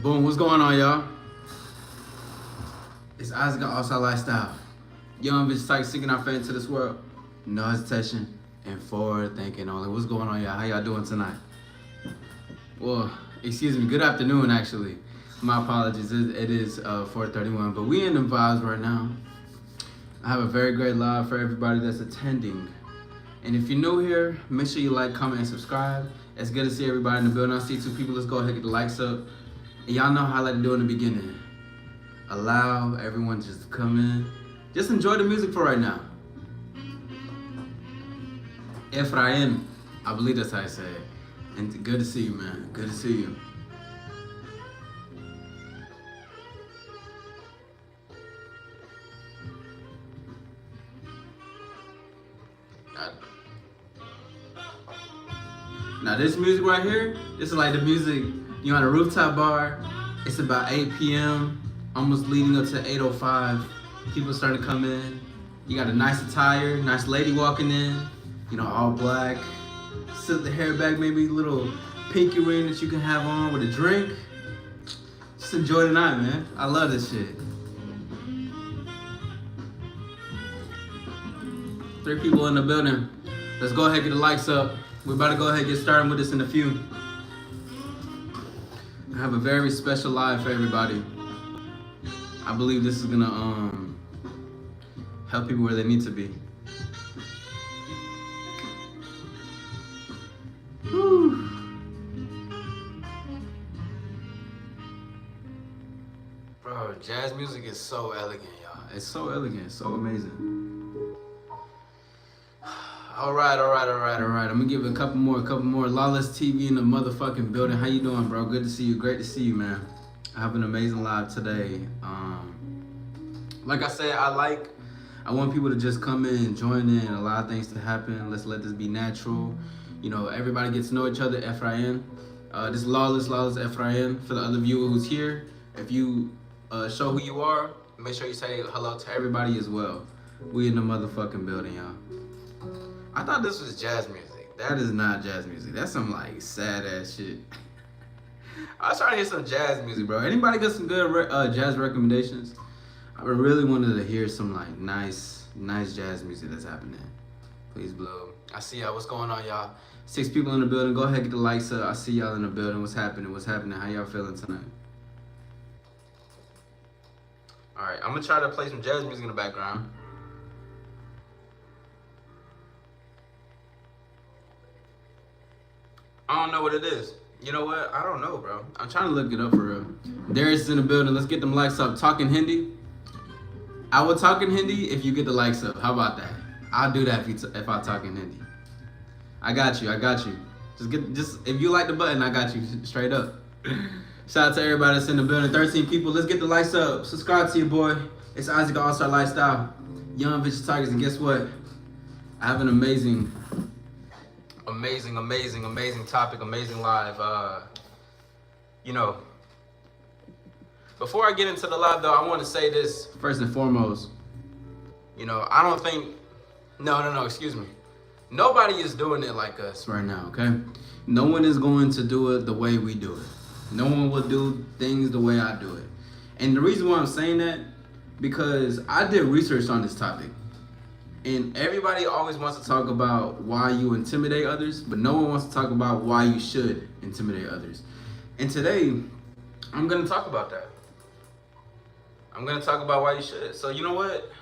Boom, what's going on, y'all? It's Isaac AllStar Lifestyle. Young bitch type seeking our fate into this world. No hesitation and forward thinking only. What's going on, y'all? How y'all doing tonight? Well, excuse me, good afternoon, actually. My apologies, it is 4:31, but we in the vibes right now. I have a very great live for everybody that's attending. And if you're new here, make sure you like, comment, and subscribe. It's good to see everybody in the building. I see two people. Let's go ahead and get the likes up. And y'all know how I like to do in the beginning. Allow everyone just to come in. Just enjoy the music for right now. Efrain, I believe that's how I say it. And good to see you, man. Good to see you. Now this music right here, this is like the music you're on a rooftop bar. It's about 8 p.m. almost leading up to 8:05. People starting to come in. You got a nice attire, nice lady walking in, you know, all black. Silk the hair back, maybe a little pinky ring that you can have on with a drink. Just enjoy the night, man. I love this shit. 3 people in the building. Let's go ahead and get the likes up. We're about to go ahead and get started with this in a few. I have a very special live for everybody. I believe this is gonna help people where they need to be. Whew. Bro, jazz music is so elegant, y'all. It's so elegant, so amazing. All right. I'm gonna give it a couple more. Lawless TV in the motherfucking building. How you doing, bro? Good to see you. Great to see you, man. I have an amazing live today. Like I said, I want people to just come in and join in, allow things to happen. Let's let this be natural. You know, everybody gets to know each other. Efrain. This is Lawless Efrain. For the other viewer who's here, if you show who you are, make sure you say hello to everybody as well. We in the motherfucking building, y'all. I thought this was jazz music. That is not jazz music. That's some like sad ass shit. I was trying to hear some jazz music, bro. Anybody got some good jazz recommendations? I really wanted to hear some like nice jazz music that's happening. Please blow. I see y'all. What's going on, y'all? 6 people in the building. Go ahead and get the likes up. I see y'all in the building. What's happening? How y'all feeling tonight? All right, I'm gonna try to play some jazz music in the background. I don't know what it is. You know what? I don't know, bro. I'm trying to look it up for real. Darius is in the building. Let's get them likes up. Talking Hindi. I will talk in Hindi if you get the likes up. How about that? I'll do that if I talk in Hindi. I got you. Just if you like the button, I got you straight up. Shout out to everybody that's in the building. 13 people. Let's get the likes up. Subscribe to your boy. It's Isaac AllStar Lifestyle. Young Vicious Tigers, and guess what? I have an amazing topic, amazing live. You know, before I get into the live though, I want to say this first and foremost. You know, I don't think, no, excuse me. Nobody is doing it like us right now, okay? No one is going to do it the way we do it. No one will do things the way I do it. And the reason why I'm saying that, because I did research on this topic. And everybody always wants to talk about why you intimidate others, but no one wants to talk about why you should intimidate others. And today, I'm gonna talk about that. I'm gonna talk about why you should. So you know what?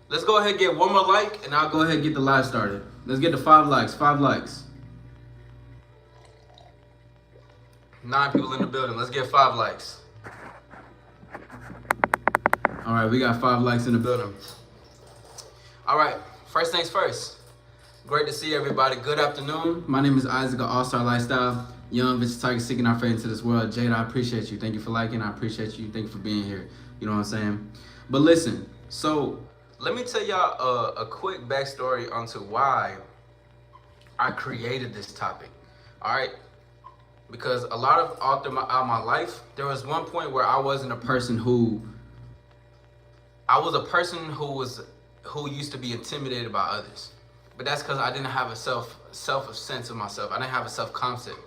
Let's go ahead and get one more like, and I'll go ahead and get the live started. Let's get to 5 likes, 5 likes. 9 people in the building, let's get 5 likes. All right, we got 5 likes in the building. All right, first things first. Great to see everybody. Good afternoon. My name is Isaac of AllStar Lifestyle. Young Vicious Tigers seeking our fate into this world. Jada, I appreciate you. Thank you for liking. I appreciate you. Thank you for being here. You know what I'm saying? But listen, so let me tell y'all a quick backstory onto why I created this topic. All right? Because a lot of all through my life, there was one point where I wasn't a person who, who used to be intimidated by others. But that's because I didn't have a self sense of myself. I didn't have a self-concept.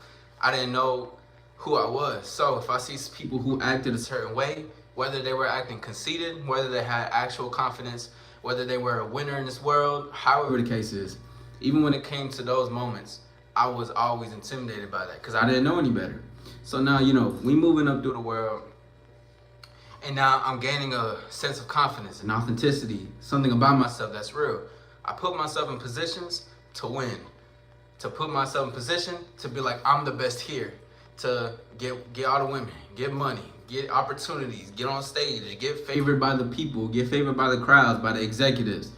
I didn't know who I was. So if I see people who acted a certain way, whether they were acting conceited, whether they had actual confidence, whether they were a winner in this world, however the case is, even when it came to those moments, I was always intimidated by that because I didn't know any better. So now, we moving up through the world, and now I'm gaining a sense of confidence and authenticity, something about myself that's real. I put myself in positions to win, to put myself in position to be like, I'm the best here, to get all the women, get money, get opportunities, get on stage, get favored by the people, get favored by the crowds, by the executives.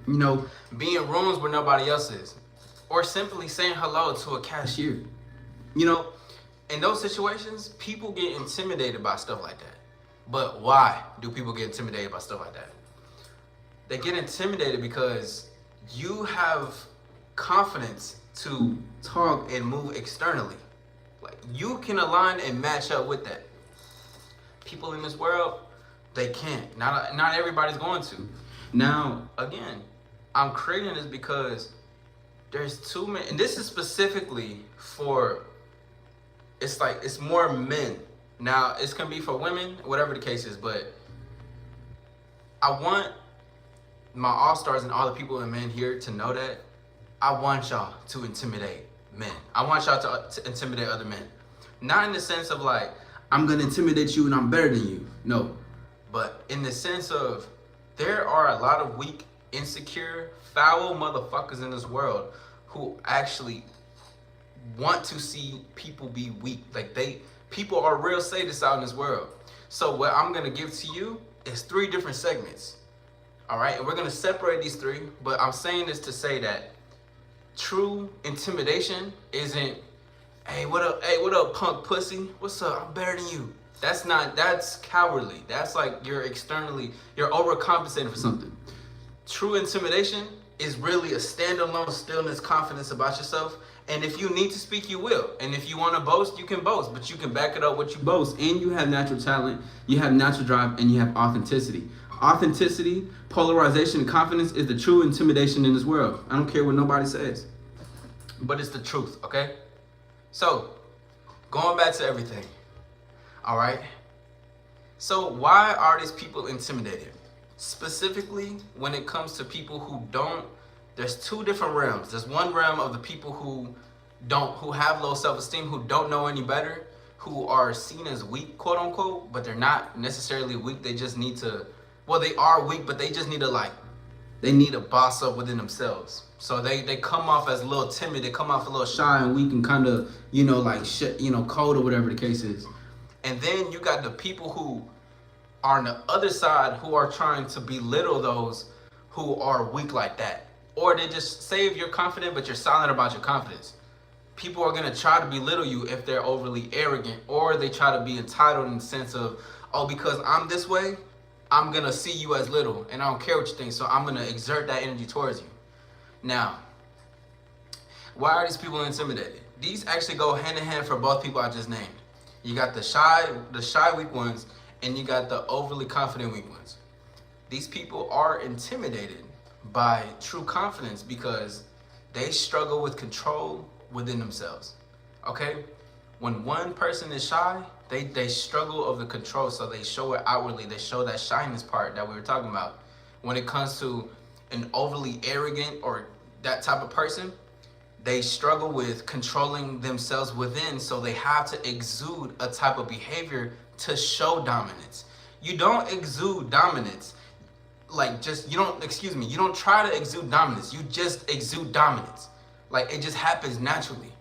Be in rooms where nobody else is, or simply saying hello to a cashier. In those situations, people get intimidated by stuff like that. But why do people get intimidated by stuff like that? They get intimidated because you have confidence to talk and move externally. Like, you can align and match up with that. People in this world, they can't. Not everybody's going to. Now, again, I'm creating this because there's too many, and this is specifically for, it's more men. Now, it's gonna be for women, whatever the case is, but I want my all-stars and all the people and men here to know that I want y'all to intimidate men. I want y'all to intimidate other men. Not in the sense of like, I'm gonna intimidate you and I'm better than you. No. But in the sense of, there are a lot of weak, insecure, foul motherfuckers in this world who actually want to see people be weak. Like, people are real sadists out in this world. So what I'm gonna give to you is 3 different segments. All right, and we're gonna separate these 3, but I'm saying this to say that true intimidation isn't, hey, what up, punk pussy? What's up? I'm better than you. That's cowardly. That's like you're overcompensating for something. True intimidation is really a standalone stillness, confidence about yourself. And if you need to speak, you will. And if you want to boast, you can boast, but you can back it up what you boast. And you have natural talent, you have natural drive, and you have authenticity. Authenticity, polarization, and confidence is the true intimidation in this world. I don't care what nobody says, but it's the truth, okay? So, going back to everything, all right? So why are these people intimidated? Specifically, when it comes to people who don't, there's 2 different realms. There's one realm of the people who have low self-esteem, who don't know any better, who are seen as weak, quote unquote, but they're not necessarily weak. They just need to, well, they are weak, but they just need to they need to boss up within themselves. So they come off as a little timid, they come off a little shy and weak and kind of, cold or whatever the case is. And then you got the people who are on the other side who are trying to belittle those who are weak like that. Or they just say if you're confident, but you're silent about your confidence. People are gonna try to belittle you if they're overly arrogant, or they try to be entitled in the sense of, oh, because I'm this way, I'm gonna see you as little, and I don't care what you think, so I'm gonna exert that energy towards you. Now, why are these people intimidated? These actually go hand in hand for both people I just named. You got the shy weak ones, and you got the overly confident weak ones. These people are intimidated by true confidence because they struggle with control within themselves. Okay? When one person is shy, they struggle over the control, so they show it outwardly. They show that shyness part that we were talking about. When it comes to an overly arrogant or that type of person, they struggle with controlling themselves within, so they have to exude a type of behavior to show dominance. You don't exude dominance. You don't try to exude dominance. You just exude dominance. Like, it just happens naturally.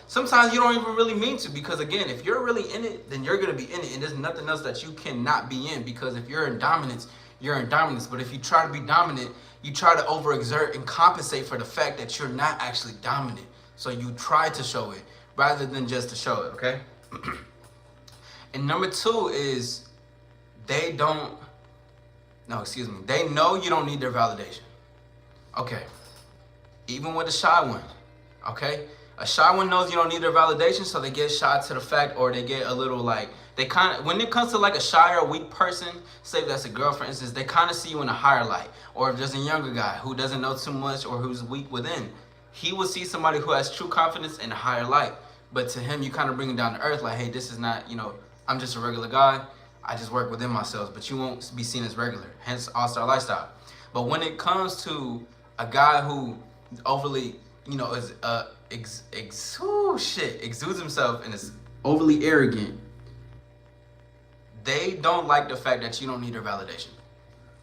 Sometimes you don't even really mean to, because again, if you're really in it, then you're gonna be in it, and there's nothing else that you cannot be in, because if you're in dominance, you're in dominance. But if you try to be dominant, you try to overexert and compensate for the fact that you're not actually dominant. So you try to show it rather than just to show it, okay? And number 2 is they know you don't need their validation. Okay. Even with a shy one, okay? A shy one knows you don't need their validation, so they get shy to the fact, or they get a little when it comes to a shy or weak person, say if that's a girl, for instance, they kind of see you in a higher light. Or if there's a younger guy who doesn't know too much or who's weak within, he will see somebody who has true confidence in a higher light. But to him, you kind of bring him down to earth, like, hey, this is not, you know, I'm just a regular guy. I just work within myself, but you won't be seen as regular. Hence, AllStar lifestyle. But when it comes to a guy who overly, you know, is exudes himself and is overly arrogant, they don't like the fact that you don't need their validation.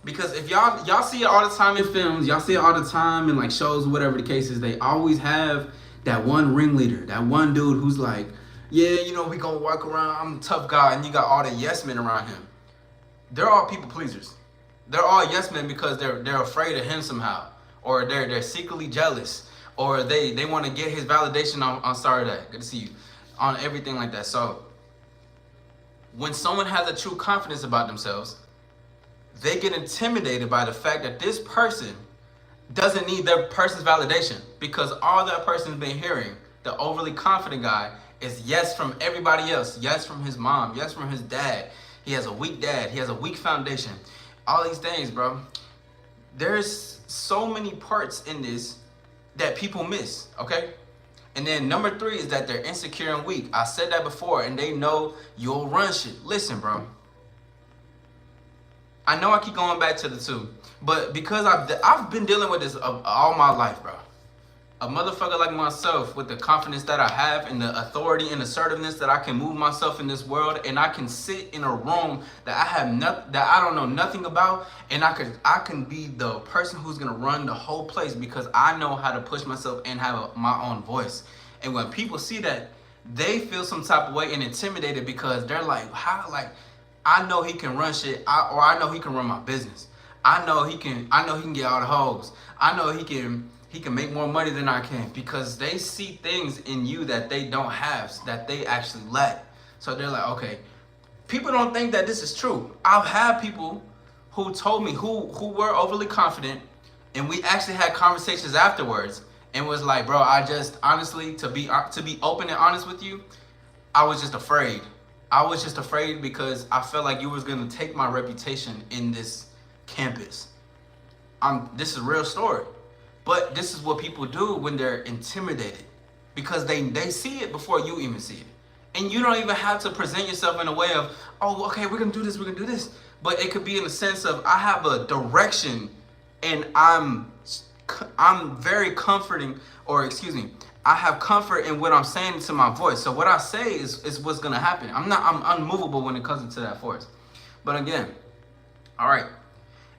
Because if y'all see it all the time in films, y'all see it all the time in like shows, whatever the case is, they always have that one ringleader, that one dude who's like, yeah, you know, we gonna walk around, I'm a tough guy, and you got all the yes men around him. They're all people pleasers. They're all yes men because they're afraid of him somehow, or they're secretly jealous, or they want to get his validation on Saturday. Good to see you, on everything like that. So when someone has a true confidence about themselves, they get intimidated by the fact that this person doesn't need their person's validation, because all that person's been hearing, the overly confident guy, is yes from everybody else. Yes from his mom. Yes from his dad. He has a weak dad. He has a weak foundation. All these things, bro. There's so many parts in this that people miss, okay? And then number 3 is that they're insecure and weak. I said that before, and they know you'll run shit. Listen, bro. I know I keep going back to the 2, but because I've been dealing with this all my life, bro. A motherfucker like myself, with the confidence that I have and the authority and assertiveness that I can move myself in this world, and I can sit in a room that I don't know nothing about, and I can be the person who's gonna run the whole place because I know how to push myself and have my own voice. And when people see that, they feel some type of way and intimidated because they're like, how, like, I know he can run shit, or I know he can run my business. I know he can get all the hoes. I know he can make more money than I can, because they see things in you that they don't have, that they actually lack. So they're like, okay, people don't think that this is true. I've had people who told me, who were overly confident, and we actually had conversations afterwards, and was like, bro, I just, honestly, to be open and honest with you, I was just afraid. I was just afraid because I felt like you was gonna take my reputation in this campus. This is a real story. But this is what people do when they're intimidated, because they see it before you even see it. And you don't even have to present yourself in a way of, oh, okay, we're gonna do this. But it could be in the sense of, I have a direction, and I'm very comforting, or excuse me, I have comfort in what I'm saying to my voice. So what I say is what's gonna happen. I'm unmovable when it comes to that force. But again, all right.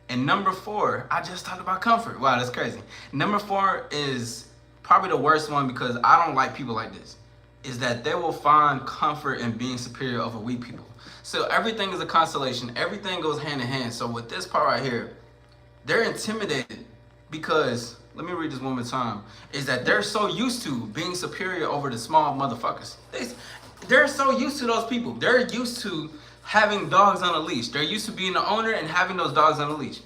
And number 4, I just talked about comfort. Wow, that's crazy. Number 4 is probably the worst one, because I don't like people like this, is that they will find comfort in being superior over weak people. So everything is a constellation. Everything goes hand in hand. So with this part right here, they're intimidated because, let me read this one more time, is that they're so used to being superior over the small motherfuckers. They're so used to those people. They're used to having dogs on a leash. They're used to being the owner and having those dogs on a leash.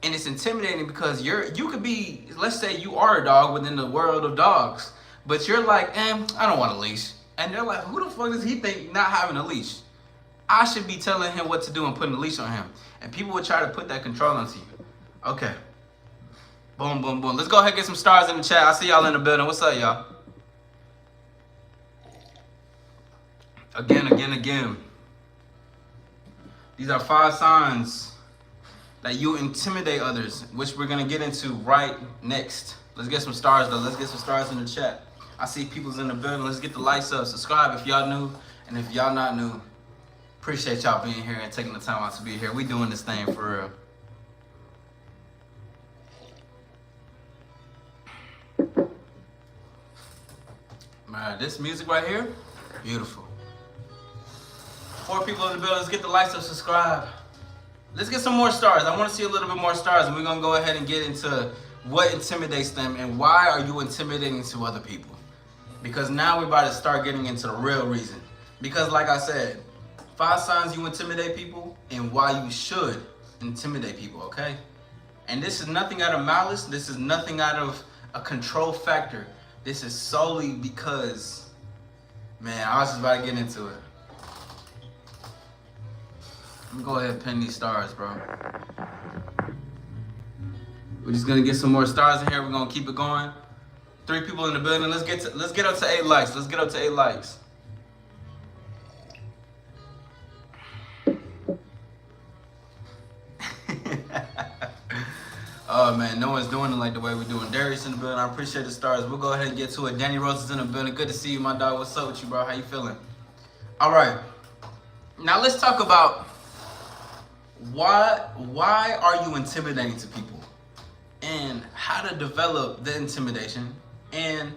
And it's intimidating because you could be, let's say you are a dog within the world of dogs, but you're like, I don't want a leash. And they're like, who the fuck does he think not having a leash? I should be telling him what to do and putting a leash on him. And people would try to put that control onto you. Okay. Boom, boom, boom. Let's go ahead and get some stars in the chat. I see y'all in the building. What's up, y'all? Again. These are 5 signs that you intimidate others, which we're gonna get into right next. Let's get some stars though. Let's get some stars in the chat. I see people's in the building. Let's get the lights up. Subscribe if y'all new, and if y'all not new, appreciate y'all being here and taking the time out to be here. We doing this thing for real. Man, this music right here, beautiful. 4 people in the building. Let's get the lights up, subscribe. Let's get some more stars. I want to see a little bit more stars, and we're going to go ahead and get into what intimidates them and why are you intimidating to other people. Because now we're about to start getting into the real reason. Because like I said, 5 signs you intimidate people and why you should intimidate people, okay? And this is nothing out of malice. This is nothing out of a control factor. This is solely because, man, I was just about to get into it. Let me go ahead and pin these stars, bro. We're just gonna get some more stars in here. We're gonna keep it going. 3 people in the building. Let's get up to 8 likes. Let's get up to 8 likes. Oh man, no one's doing it like the way we're doing. Darius in the building. I appreciate the stars. We'll go ahead and get to it. Danny Rose is in the building. Good to see you, my dog. What's up with you, bro? How you feeling? All right. Now let's talk about why are you intimidating to people, and how to develop the intimidation, and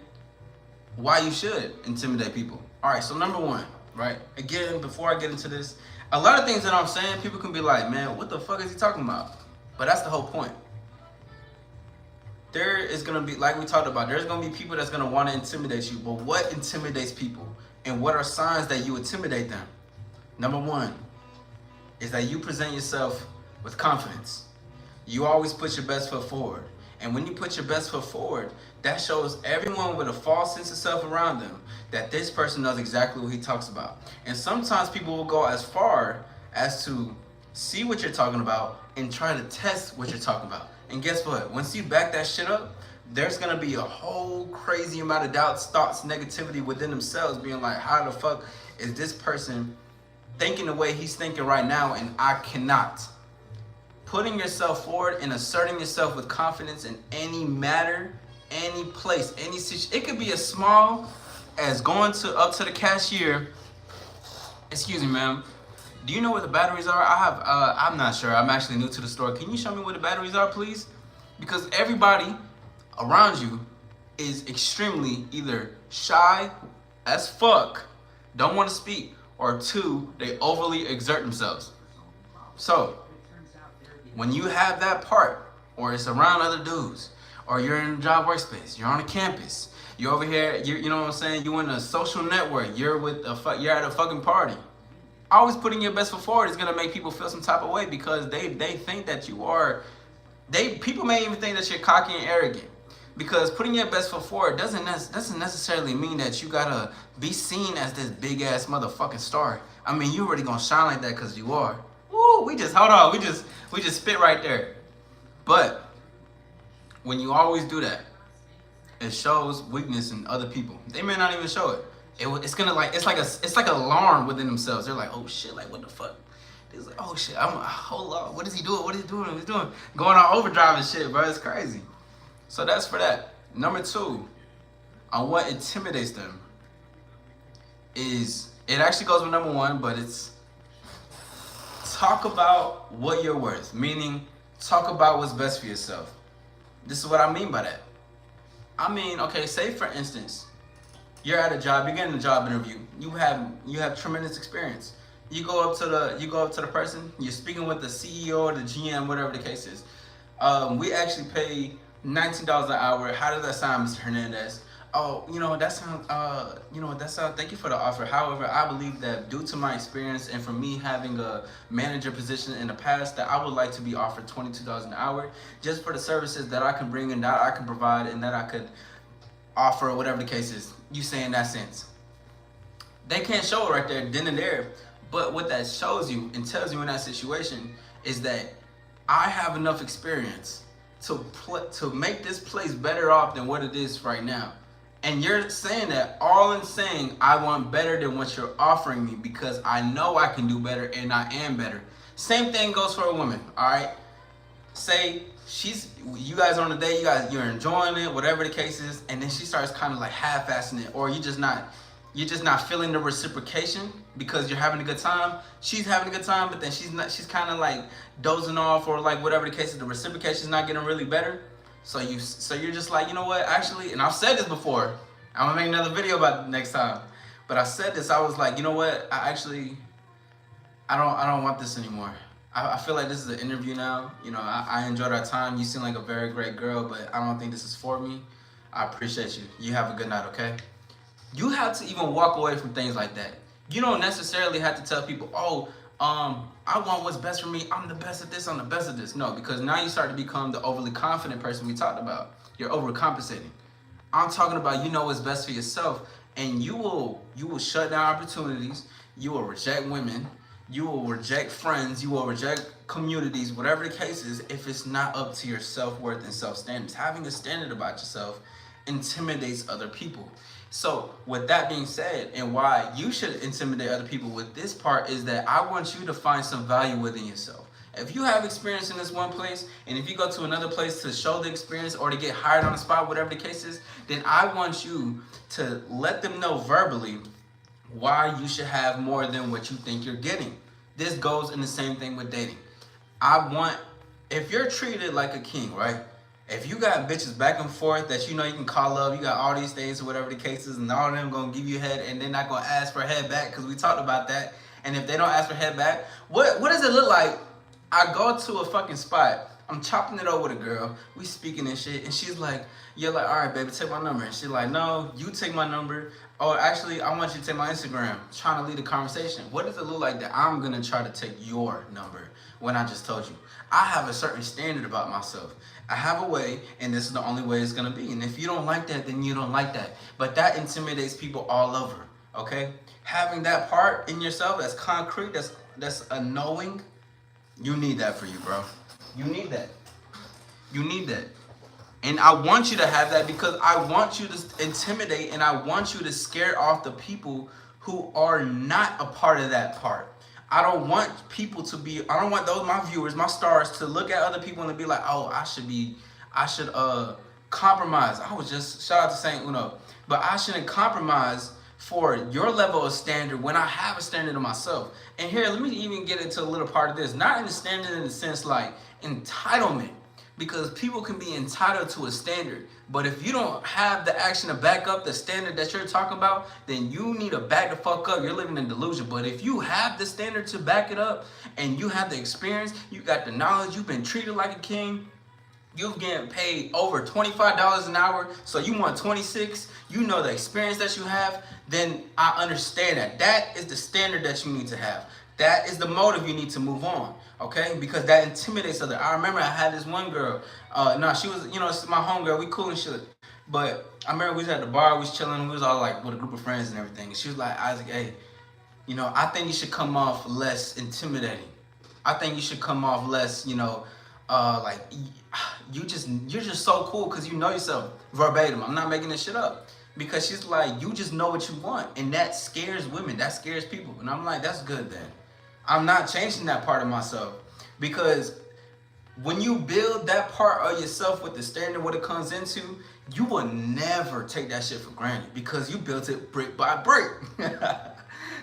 why you should intimidate people. All right. So number 1, right? Again, before I get into this, a lot of things that I'm saying, people can be like, man, what the fuck is he talking about? But that's the whole point. There is going to be, like we talked about, there's going to be people that's going to want to intimidate you. But what intimidates people? And what are signs that you intimidate them? Number 1 is that you present yourself with confidence. You always put your best foot forward. And when you put your best foot forward, that shows everyone with a false sense of self around them that this person knows exactly what he talks about. And sometimes people will go as far as to see what you're talking about and try to test what you're talking about. And guess what? Once you back that shit up, there's gonna be a whole crazy amount of doubts, thoughts, negativity within themselves, being like, how the fuck is this person thinking the way he's thinking right now and I cannot? Putting yourself forward and asserting yourself with confidence in any matter, any place, any situation. It could be as small as going up to the cashier. Excuse me, ma'am. Do you know where the batteries are? I'm not sure. I'm actually new to the store. Can you show me where the batteries are, please? Because everybody around you is extremely either shy as fuck, don't want to speak, or 2, they overly exert themselves. So, when you have that part, or it's around other dudes, or you're in a job workspace, you're on a campus, you're over here, you know what I'm saying, you're in a social network, you're at a fucking party. Always putting your best foot forward is gonna make people feel some type of way, because they think that you are, people may even think that you're cocky and arrogant. Because putting your best foot forward doesn't necessarily mean that you gotta be seen as this big ass motherfucking star. I mean, you already gonna shine like that because you are. Woo, we just spit right there. But when you always do that, it shows weakness in other people. They may not even show it. It's like an alarm within themselves. They're like, oh shit, like what the fuck? It's like, oh shit, hold on, what is he doing? What is he doing? He's doing going on overdrive and shit, bro. It's crazy. So that's for that. Number 2, on what intimidates them is, it actually goes with number 1, but it's talk about what you're worth. Meaning, talk about what's best for yourself. This is what I mean by that. I mean, okay, say for instance, you're at a job, you're getting a job interview. You have tremendous experience. You go up to the person, you're speaking with the CEO or the GM, whatever the case is. We actually pay $19 an hour. How does that sound, Mr. Hernandez? Oh, that sounds, thank you for the offer. However, I believe that due to my experience and from me having a manager position in the past, that I would like to be offered $22 an hour just for the services that I can bring and that I can provide and that I could offer, whatever the case is. You say in that sense. They can't show it right there, then and there. But what that shows you and tells you in that situation is that I have enough experience to make this place better off than what it is right now. And you're saying that all in saying I want better than what you're offering me, because I know I can do better and I am better. Same thing goes for a woman, all right? Say you guys are on a date, you're enjoying it, whatever the case is, and then she starts kind of like half-assing it, or you're just not feeling the reciprocation because you're having a good time. She's having a good time, but then she's kind of like dozing off, or like whatever the case is, the reciprocation's not getting really better. So you're just like, you know what, actually, and I've said this before, I'm gonna make another video about it next time, but I said this, I was like, you know what, I don't want this anymore. I feel like this is an interview now. I enjoyed our time. You seem like a very great girl, but I don't think this is for me. I appreciate you. You have a good night, okay? You have to even walk away from things like that. You don't necessarily have to tell people, oh, I want what's best for me. I'm the best at this. I'm the best at this. No, because now you start to become the overly confident person we talked about. You're overcompensating. I'm talking about, what's best for yourself, and you will shut down opportunities. You will reject women. You will reject friends. You will reject communities, whatever the case is, if it's not up to your self-worth and self-standards. Having a standard about yourself intimidates other people. So with that being said, and why you should intimidate other people with this part is that I want you to find some value within yourself. If you have experience in this one place, and if you go to another place to show the experience or to get hired on the spot, whatever the case is, then I want you to let them know verbally why you should have more than what you think you're getting. This goes in the same thing with dating. If you're treated like a king, right? If you got bitches back and forth that you know you can call up, you got all these things or whatever the case is, and all of them gonna give you head and they're not gonna ask for head back because we talked about that. And if they don't ask for head back, what does it look like? I go to a fucking spot, I'm chopping it over with a girl, we speaking and shit, and she's like, you're like, all right, baby, take my number. And she's like, no, you take my number. Or actually, I want you to take my Instagram, trying to lead a conversation. What does it look like that I'm gonna try to take your number when I just told you? I have a certain standard about myself. I have a way, and this is the only way it's gonna be. And if you don't like that, then you don't like that. But that intimidates people all over, okay? Having that part in yourself that's concrete, that's a knowing, you need that for you, bro. You need that. You need that. And I want you to have that because I want you to intimidate and I want you to scare off the people who are not a part of that part. I don't want my viewers, my stars to look at other people and be like, oh, I should compromise. I was just, shout out to Saint Uno, but I shouldn't compromise for your level of standard when I have a standard of myself. And here, let me even get into a little part of this. Not in the standard in the sense like entitlement, because people can be entitled to a standard. But if you don't have the action to back up the standard that you're talking about, then you need to back the fuck up. You're living in delusion. But if you have the standard to back it up and you have the experience, you got the knowledge, you've been treated like a king, you're getting paid over $25 an hour, so you want 26, you know the experience that you have, then I understand that. That is the standard that you need to have. That is the motive you need to move on, okay? Because that intimidates others. I remember I had this one girl, she was, it's my homegirl, we cool and shit. But I remember we was at the bar, we was chilling, we was all like with a group of friends and everything. And she was like, Isaac, hey, I think you should come off less intimidating. I think you should come off less, like you're just so cool because you know yourself verbatim. I'm not making this shit up. Because she's like, you just know what you want. And that scares women. That scares people. And I'm like, that's good then. I'm not changing that part of myself. Because when you build that part of yourself with the standard, what it comes into, you will never take that shit for granted. Because you built it brick by brick.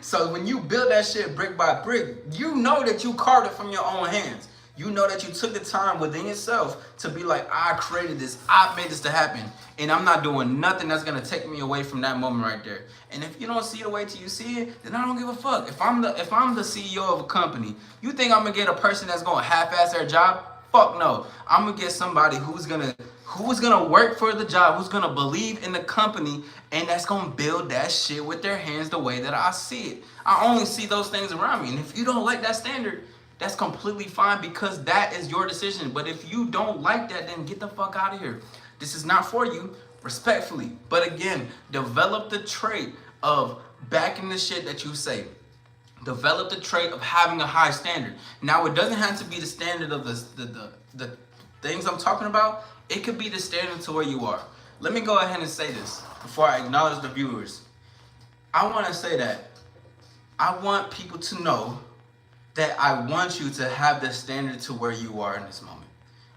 So when you build that shit brick by brick, you know that you carved it from your own hands. You know that you took the time within yourself to be like, I created this, I made this to happen, and I'm not doing nothing that's gonna take me away from that moment right there. And if you don't see the way till you see it, then I don't give a fuck. If I'm the CEO of a company, you think I'm gonna get a person that's gonna half-ass their job? Fuck no. I'm gonna get somebody who's gonna work for the job, who's gonna believe in the company, and that's gonna build that shit with their hands the way that I see it. I only see those things around me, and if you don't like that standard, that's completely fine because that is your decision. But if you don't like that, then get the fuck out of here. This is not for you, respectfully. But again, develop the trait of backing the shit that you say. Develop the trait of having a high standard. Now, it doesn't have to be the standard of the things I'm talking about. It could be the standard to where you are. Let me go ahead and say this before I acknowledge the viewers. I want to say that I want people to know that I want you to have the standard to where you are in this moment,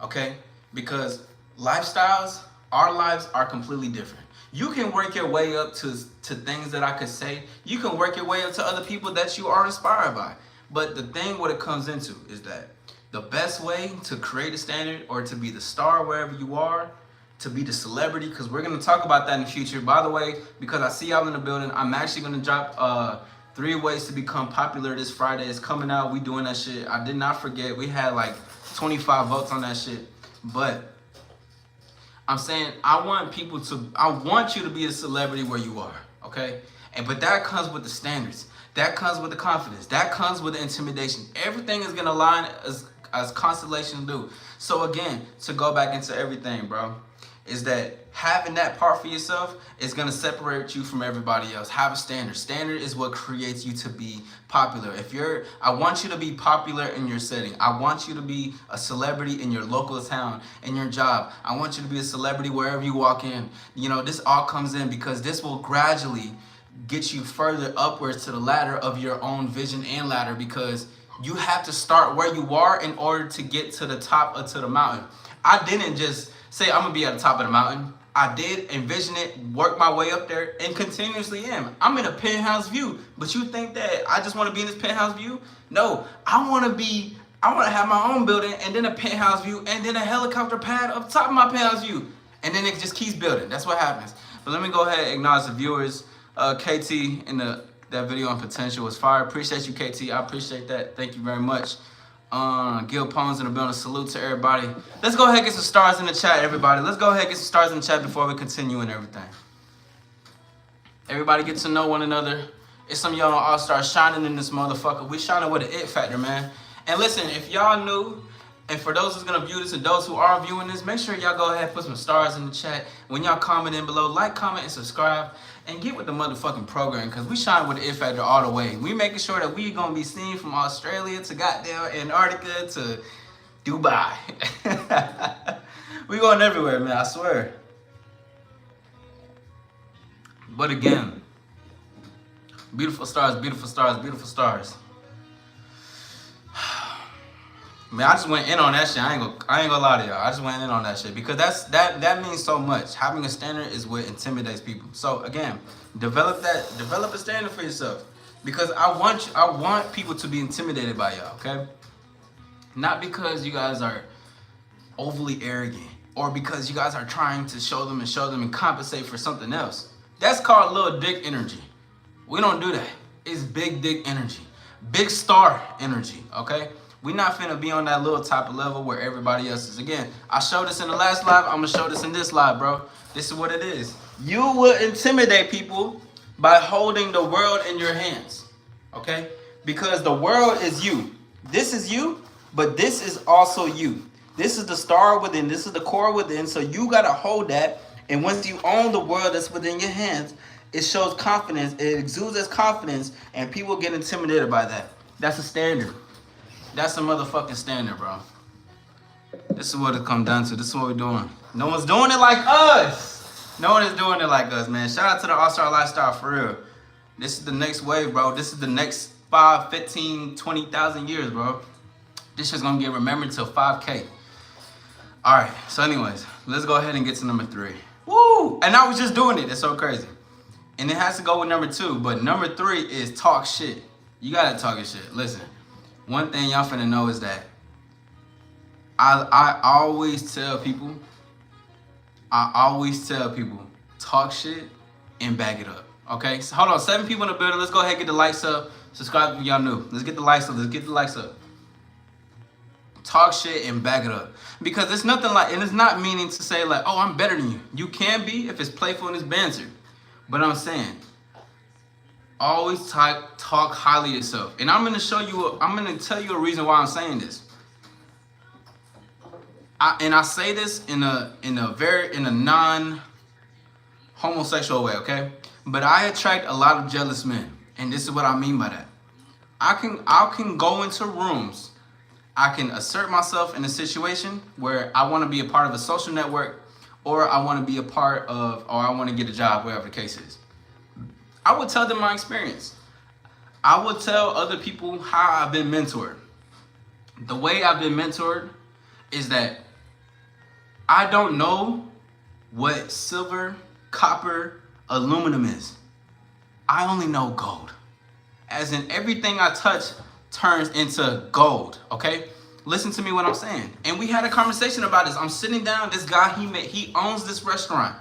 okay? Because lifestyles, our lives are completely different. You can work your way up to things that I could say. You can work your way up to other people that you are inspired by. But the thing what it comes into is that the best way to create a standard or to be the star wherever you are, to be the celebrity, because we're going to talk about that in the future. By the way, because I see y'all in the building, I'm actually going to drop 3 ways to become popular this Friday. Is coming out. We doing that shit. I did not forget. We had like 25 votes on that shit. But I'm saying I want you to be a celebrity where you are. Okay? But that comes with the standards. That comes with the confidence. That comes with the intimidation. Everything is gonna align as constellations do. So again, to go back into everything, bro. is that having that part for yourself is going to separate you from everybody else. Have a standard. Standard is what creates you to be popular. I want you to be popular in your setting. I want you to be a celebrity in your local town, in your job. I want you to be a celebrity wherever you walk in. You know, this all comes in because this will gradually get you further upwards to the ladder of your own vision and ladder, because you have to start where you are in order to get to the top or to the mountain. I didn't just say I'm gonna be at the top of the mountain. I did envision it, work my way up there, and continuously am. I'm in a penthouse view, but you think that I just want to be in this penthouse view? No, I want to have my own building, and then a penthouse view, and then a helicopter pad up top of my penthouse view, and then it just keeps building. That's what happens. But let me go ahead and acknowledge the viewers. KT in that video on potential was fire. Appreciate you, KT. I appreciate that. Thank you very much. Gil Pones in the building. Salute to everybody. Let's go ahead and get some stars in the chat, everybody. Let's go ahead and get some stars in the chat before we continue and everything. Everybody get to know one another. It's some y'all on AllStar shining in this motherfucker. We shining with an it factor, man. And listen, if y'all new, and for those who's gonna view this and those who are viewing this, make sure y'all go ahead and put some stars in the chat. When y'all comment in below, like, comment, and subscribe. And get with the motherfucking program, because we shine with the it factor all the way. We making sure that we gonna be seen from Australia to goddamn Antarctica to Dubai. We going everywhere, man, I swear. But again, beautiful stars, beautiful stars, beautiful stars. Man, I just went in on that shit. I ain't gonna lie to y'all. I just went in on that shit because that means so much. Having a standard is what intimidates people. So again, develop a standard for yourself, because I want people to be intimidated by y'all. Okay, not because you guys are overly arrogant or because you guys are trying to show them and compensate for something else. That's called little dick energy. We don't do that. It's big dick energy, big star energy. Okay. We're not finna be on that little type of level where everybody else is. Again, I showed this in the last live. I'm gonna show this in this live, bro. This is what it is. You will intimidate people by holding the world in your hands, okay? Because the world is you. This is you, but this is also you. This is the star within. This is the core within. So you gotta hold that. And once you own the world that's within your hands, it shows confidence. It exudes as confidence, and people get intimidated by that. That's a standard. That's a motherfucking standard, bro. This is what it comes down to. This is what we're doing. No one's doing it like us. No one is doing it like us, man. Shout out to the AllStar lifestyle, for real. This is the next wave, bro. This is the next 5, 15, 20,000 years, bro. This shit's gonna get remembered till 5K. All right, so anyways, let's go ahead and get to number 3. Woo! And I was just doing it. It's so crazy. And it has to go with number 2, but number 3 is talk shit. You gotta talk your shit. Listen. One thing y'all finna know is that I always tell people, talk shit and back it up. Okay? So hold on, 7 people in the building. Let's go ahead and get the likes up. Subscribe if y'all new. Let's get the likes up. Let's get the likes up. Talk shit and back it up. Because it's nothing like, and it's not meaning to say like, oh, I'm better than you. You can be if it's playful and it's banter. But I'm saying, always talk highly of yourself. And I'm gonna tell you a reason why I'm saying this. I say this in a non-homosexual way, okay? But I attract a lot of jealous men. And this is what I mean by that. I can go into rooms. I can assert myself in a situation where I want to be a part of a social network, or I want to be a part of, or I want to get a job, whatever the case is. I would tell them my experience. I would tell other people how I've been mentored. The way I've been mentored is that I don't know what silver, copper, aluminum is. I only know gold. As in, everything I touch turns into gold, okay? Listen to me what I'm saying. And we had a conversation about this. I'm sitting down, this guy, he owns this restaurant.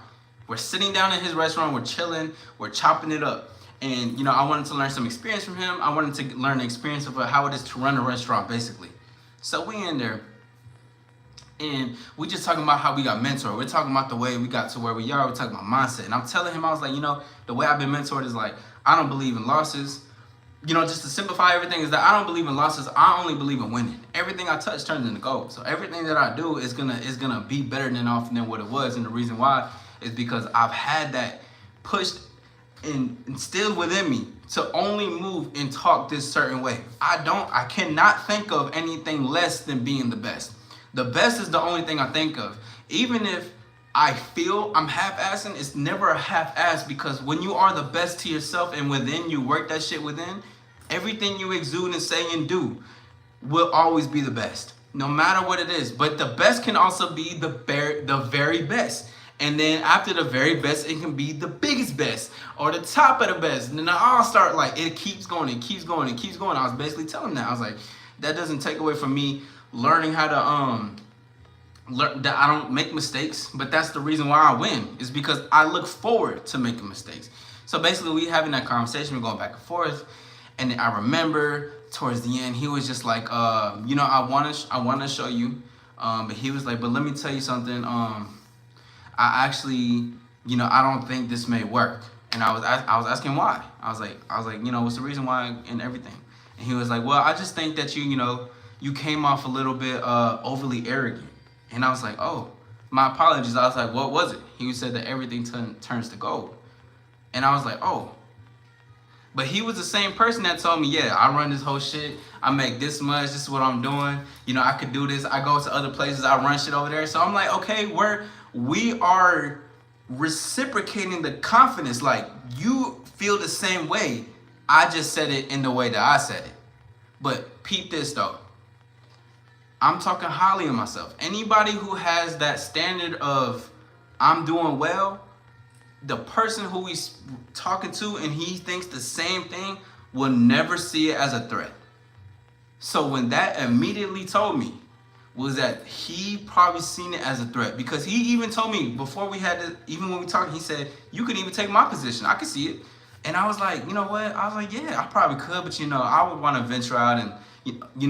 We're sitting down in his restaurant, we're chilling, we're chopping it up. And, you know, I wanted to learn some experience from him. I wanted to learn the experience of how it is to run a restaurant, basically. So we in there, and we just talking about how we got mentored. We're talking about the way we got to where we are. We're talking about mindset. And I'm telling him, I was like, you know, the way I've been mentored is like, I don't believe in losses. just to simplify everything, is that I don't believe in losses. I only believe in winning. Everything I touch turns into gold. So everything that I do is gonna be better than what it was. And the reason why is because I've had that pushed and instilled within me to only move and talk this certain way. I cannot think of anything less than being the best. The best is the only thing I think of. Even if I feel I'm half-assing, it's never a half-ass, because when you are the best to yourself and within, you work that shit within, everything you exude and say and do will always be the best, no matter what it is. But the best can also be the very best. And then after the very best, it can be the biggest best or the top of the best. And then I'll start, like, it keeps going, it keeps going, it keeps going. I was basically telling that. I was like, that doesn't take away from me learning how to that I don't make mistakes, but that's the reason why I win, is because I look forward to making mistakes. So basically, we having that conversation, we're going back and forth, and then I remember towards the end, he was just like, I want to show you, but he was like, but let me tell you something. I actually, I don't think this may work. And I was asking why. I was like, what's the reason why and everything? And he was like, well, I just think that you came off a little bit overly arrogant. And I was like, oh, my apologies. I was like, what was it? He said that everything turns to gold. And I was like, oh. But he was the same person that told me, yeah, I run this whole shit. I make this much. This is what I'm doing. I could do this. I go to other places. I run shit over there. So I'm like, okay, we are reciprocating the confidence. Like, you feel the same way. I just said it in the way that I said it. But peep this, though. I'm talking highly of myself. Anybody who has that standard of I'm doing well, the person who he's talking to and he thinks the same thing will never see it as a threat. So when that immediately told me was that he probably seen it as a threat, because he even told me before we had to, even when we talked, he said, you could even take my position. I could see it. And I was like, you know what? I was like, yeah, I probably could, but I would want to venture out and,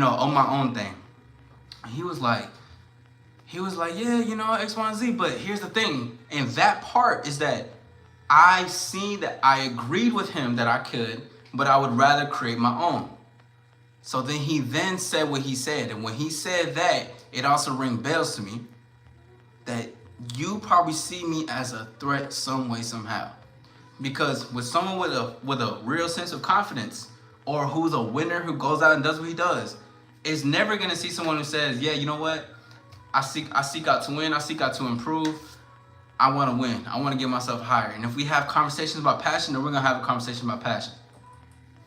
on my own thing. He was like, yeah, X, Y, and Z. But here's the thing. And that part is that I seen that I agreed with him that I could, but I would rather create my own. So then he then said what he said. And when he said that, it also rang bells to me that you probably see me as a threat some way, somehow. Because with someone with a real sense of confidence, or who's a winner who goes out and does what he does, is never gonna see someone who says, yeah, you know what? I seek out to win. I seek out to improve. I want to win. I want to get myself higher. And if we have conversations about passion, then we're gonna have a conversation about passion.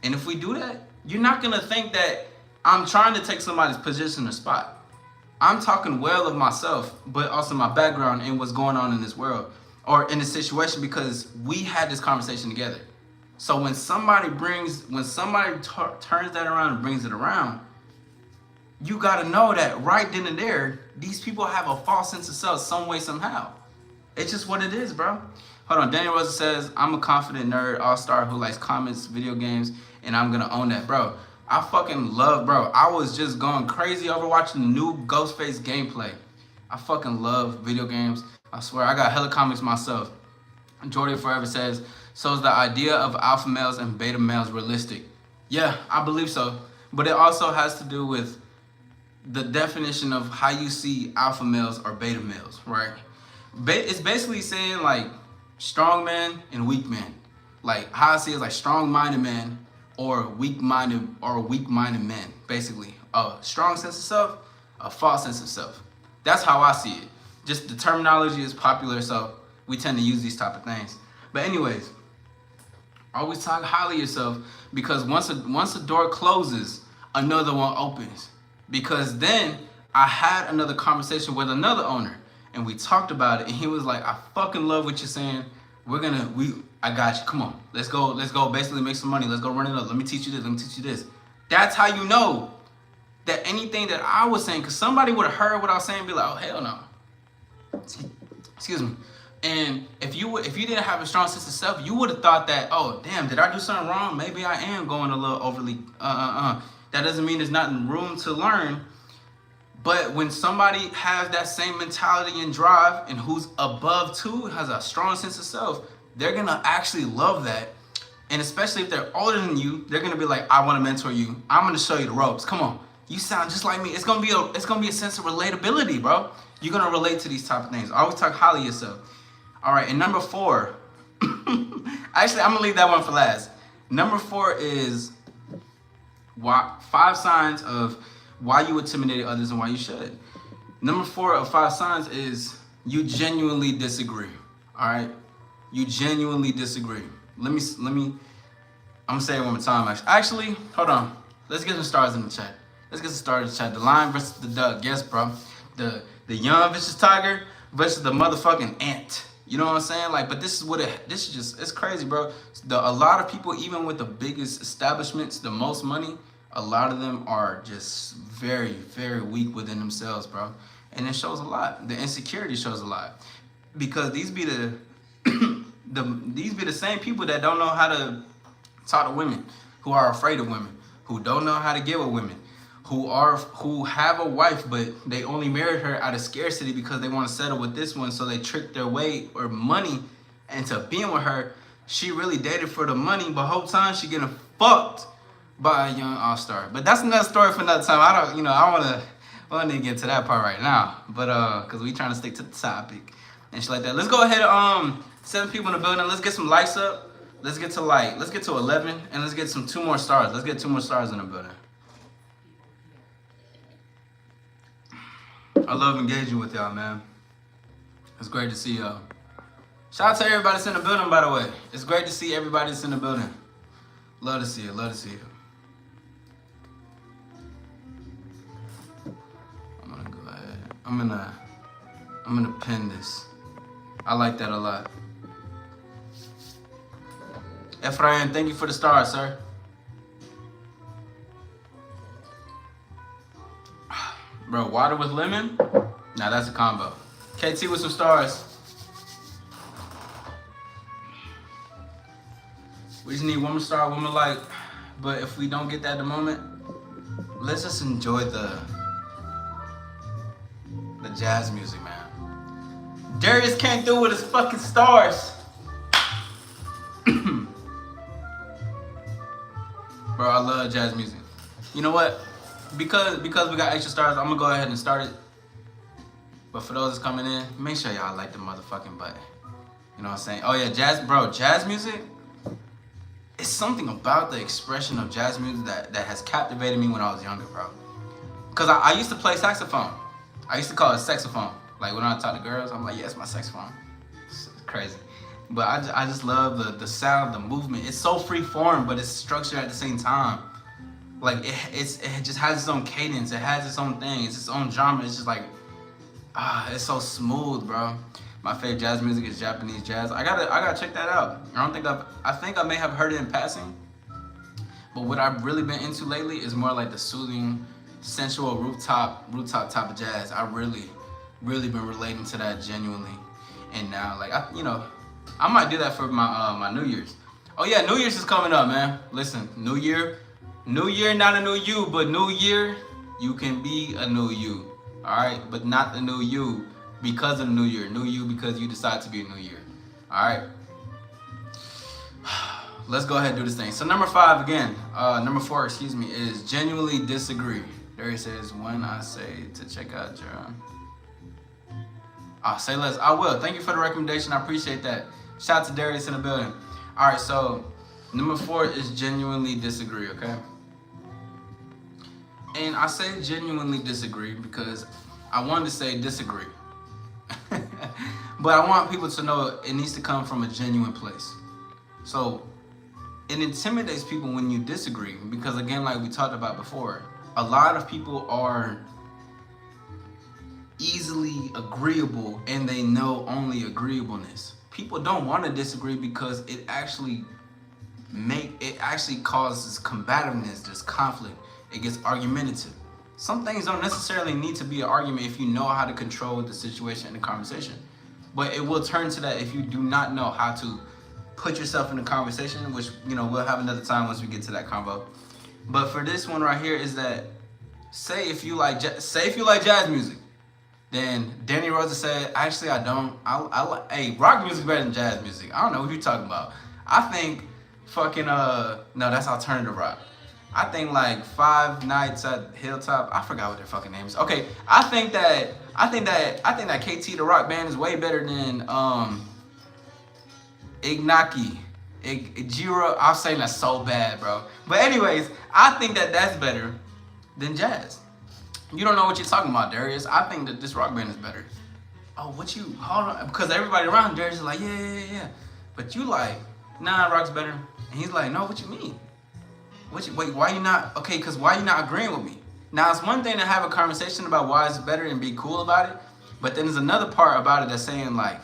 And if we do that, you're not gonna think that I'm trying to take somebody's position or spot. I'm talking well of myself, but also my background and what's going on in this world or in this situation, because we had this conversation together. So when somebody turns that around and brings it around, you gotta know that right then and there, these people have a false sense of self some way, somehow. It's just what it is, bro. Hold on, Daniel Rosa says, I'm a confident nerd, all-star who likes comics, video games, and I'm gonna own that. Bro, I fucking love, bro. I was just going crazy over watching the new Ghostface gameplay. I fucking love video games. I swear, I got hella comics myself. Jordan Forever says, so is the idea of alpha males and beta males realistic? Yeah, I believe so. But it also has to do with the definition of how you see alpha males or beta males, right? It's basically saying like strong men and weak men. Like how I see it is like strong-minded men or weak-minded men, basically. A strong sense of self, a false sense of self. That's how I see it. Just the terminology is popular, so we tend to use these type of things. But anyways, always talk highly of yourself, because once a door closes, another one opens. Because then I had another conversation with another owner and we talked about it, and he was like, I fucking love what you're saying. I got you. Come on. Let's go basically make some money. Let's go run it up. Let me teach you this. Let me teach you this. That's how you know that anything that I was saying, because somebody would have heard what I was saying and be like, oh, hell no. Excuse me. And if you didn't have a strong sense of self, you would have thought that, oh, damn, did I do something wrong? Maybe I am going a little overly, That doesn't mean there's not room to learn. But when somebody has that same mentality and drive, and who's above too, has a strong sense of self, they're gonna actually love that. And especially if they're older than you, they're gonna be like, I want to mentor you. I'm gonna show you the ropes. Come on, you sound just like me. It's gonna be a sense of relatability, bro. You're gonna relate to these type of things. Always talk highly of yourself. All right, and number 4. Actually, I'm gonna leave that one for last. Number 4 is 5 signs of why you intimidated others and why you should. Number 4 of 5 signs is you genuinely disagree. All right, you genuinely disagree. Let me. I'm gonna say it one more time. Actually, hold on. Let's get some stars in the chat. Let's get some stars in the chat. The lion versus the duck. Yes, bro. The young versus tiger versus the motherfucking ant. You know what I'm saying? Like, but this is just, it's crazy, bro. A lot of people, even with the biggest establishments, the most money, a lot of them are just very, very weak within themselves, bro. And it shows a lot. The insecurity shows a lot. Because these be the these be the same people that don't know how to talk to women, who are afraid of women, who don't know how to get with women, who have a wife, but they only married her out of scarcity because they want to settle with this one, so they trick their way or money into being with her. She really dated for the money, but whole time she getting fucked by a young AllStar. But that's another story for another time. I don't want to get into that part right now, but because we trying to stick to the topic and shit like that. Let's go ahead. 7 people in the building. Let's get some likes up. Let's get to 11, and let's get 2 more stars. Let's get 2 more stars in the building. I love engaging with y'all, man. It's great to see y'all. Shout out to everybody that's in the building, by the way. It's great to see everybody that's in the building. Love to see you. Love to see you. I'm gonna go ahead. I'm gonna pin this. I like that a lot. Ephraim, thank you for the stars, sir. Bro, water with lemon? Nah, that's a combo. KT with some stars. We just need 1 more star, 1 more like. But if we don't get that at the moment, let's just enjoy the jazz music, man. Darius came through with his fucking stars. Bro, I love jazz music. You know what? Because we got extra stars, I'm gonna go ahead and start it. But for those that's coming in, make sure y'all like the motherfucking button. You know what I'm saying? Oh yeah, jazz music. It's something about the expression of jazz music that has captivated me when I was younger, bro. Cause I used to play saxophone. I used to call it saxophone. Like when I talk to girls, I'm like, yeah, it's my saxophone. It's crazy. But I just love the sound, the movement. It's so free form, but it's structured at the same time. Like it just has its own cadence. It has its own thing. It's its own genre. It's just like, it's so smooth, bro. My favorite jazz music is Japanese jazz. I gotta check that out. I think I may have heard it in passing. But what I've really been into lately is more like the soothing, sensual rooftop type of jazz. I really been relating to that genuinely. And now, like I might do that for my New Year's. Oh yeah, New Year's is coming up, man. Listen, New Year, not a new you, but New Year, you can be a new you. All right, but not the new you because of the new year. New you because you decide to be a new year. All right. Let's go ahead and do this thing. So number 4, excuse me, is genuinely disagree. There he says, when I say to check out your... I'll say less. I will. Thank you for the recommendation. I appreciate that. Shout out to Darius in the building. All right, so number 4 is genuinely disagree, okay? And I say genuinely disagree because I wanted to say disagree. But I want people to know it needs to come from a genuine place. So it intimidates people when you disagree because, again, like we talked about before, a lot of people are easily agreeable and they know only agreeableness. People don't want to disagree because it actually causes combativeness, there's conflict, it gets argumentative. Some things don't necessarily need to be an argument if you know how to control the situation and the conversation. But it will turn to that if you do not know how to put yourself in the conversation, which, we'll have another time once we get to that combo. But for this one right here is that, say if you like jazz music, then Danny Rosa said, actually I don't. Hey, rock music is better than jazz music. I don't know what you're talking about. I think Fucking no, that's alternative rock. I think like 5 Nights at Hilltop. I forgot what their fucking name is. Okay, I think that KT the Rock Band is way better than Ignaki. Jiro. I'm saying that's so bad, bro. But anyways, I think that that's better than Jazz. You don't know what you're talking about, Darius. I think that this rock band is better. Oh, what you, hold on, because everybody around Darius is like, yeah. But you like, nah, rock's better. And he's like, no, what you mean? Wait, why you not, okay, because why you not agreeing with me? Now, it's one thing to have a conversation about why it's better and be cool about it, but then there's another part about it that's saying like,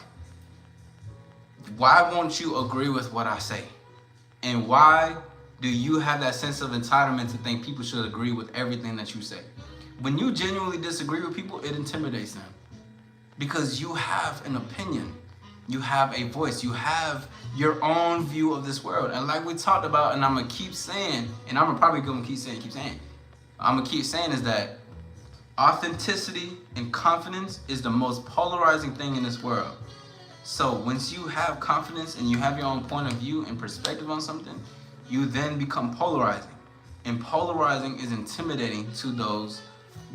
why won't you agree with what I say? And why do you have that sense of entitlement to think people should agree with everything that you say? When you genuinely disagree with people, it intimidates them. Because you have an opinion. You have a voice. You have your own view of this world. And like we talked about, and I'm going to keep saying, and I'm probably going to keep saying, I'm going to keep saying is that authenticity and confidence is the most polarizing thing in this world. So once you have confidence and you have your own point of view and perspective on something, you then become polarizing. And polarizing is intimidating to those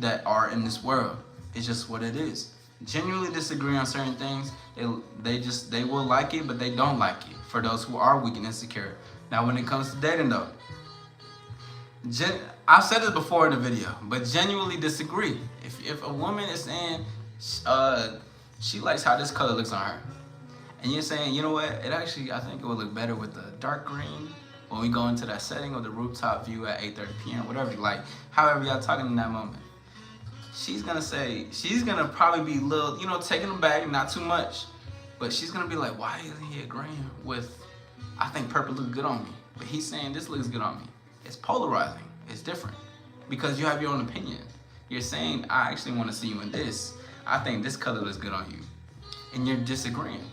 that are in this world. It's just what it is. Genuinely disagree on certain things, they will like it, but they don't like it. For those who are weak and insecure. Now when it comes to dating though, I've said this before in the video, but genuinely disagree. If a woman is saying she likes how this color looks on her, and you're saying, you know what, I think it would look better with the dark green when we go into that setting of the rooftop view at 8:30 p.m. whatever, like however y'all talking in that moment. She's gonna probably be a little, taken aback, not too much, but she's gonna be like, why isn't he agreeing with, I think purple looks good on me, but he's saying this looks good on me. It's polarizing, it's different, because you have your own opinion. You're saying, I actually wanna see you in this. I think this color looks good on you. And you're disagreeing.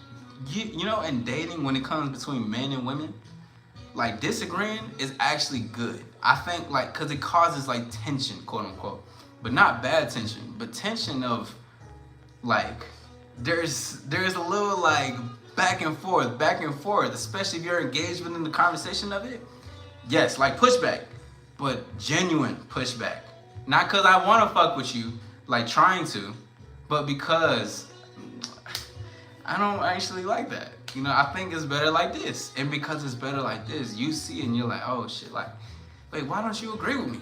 In dating, when it comes between men and women, like disagreeing is actually good. I think cause it causes like tension, quote unquote. But not bad tension, but tension of like, there's a little like back and forth, especially if you're engaged within the conversation of it. Yes, like pushback, but genuine pushback. Not cause I wanna fuck with you, like trying to, but because I don't actually like that. I think it's better like this. And because it's better like this, you see it and you're like, oh shit, like, wait, why don't you agree with me?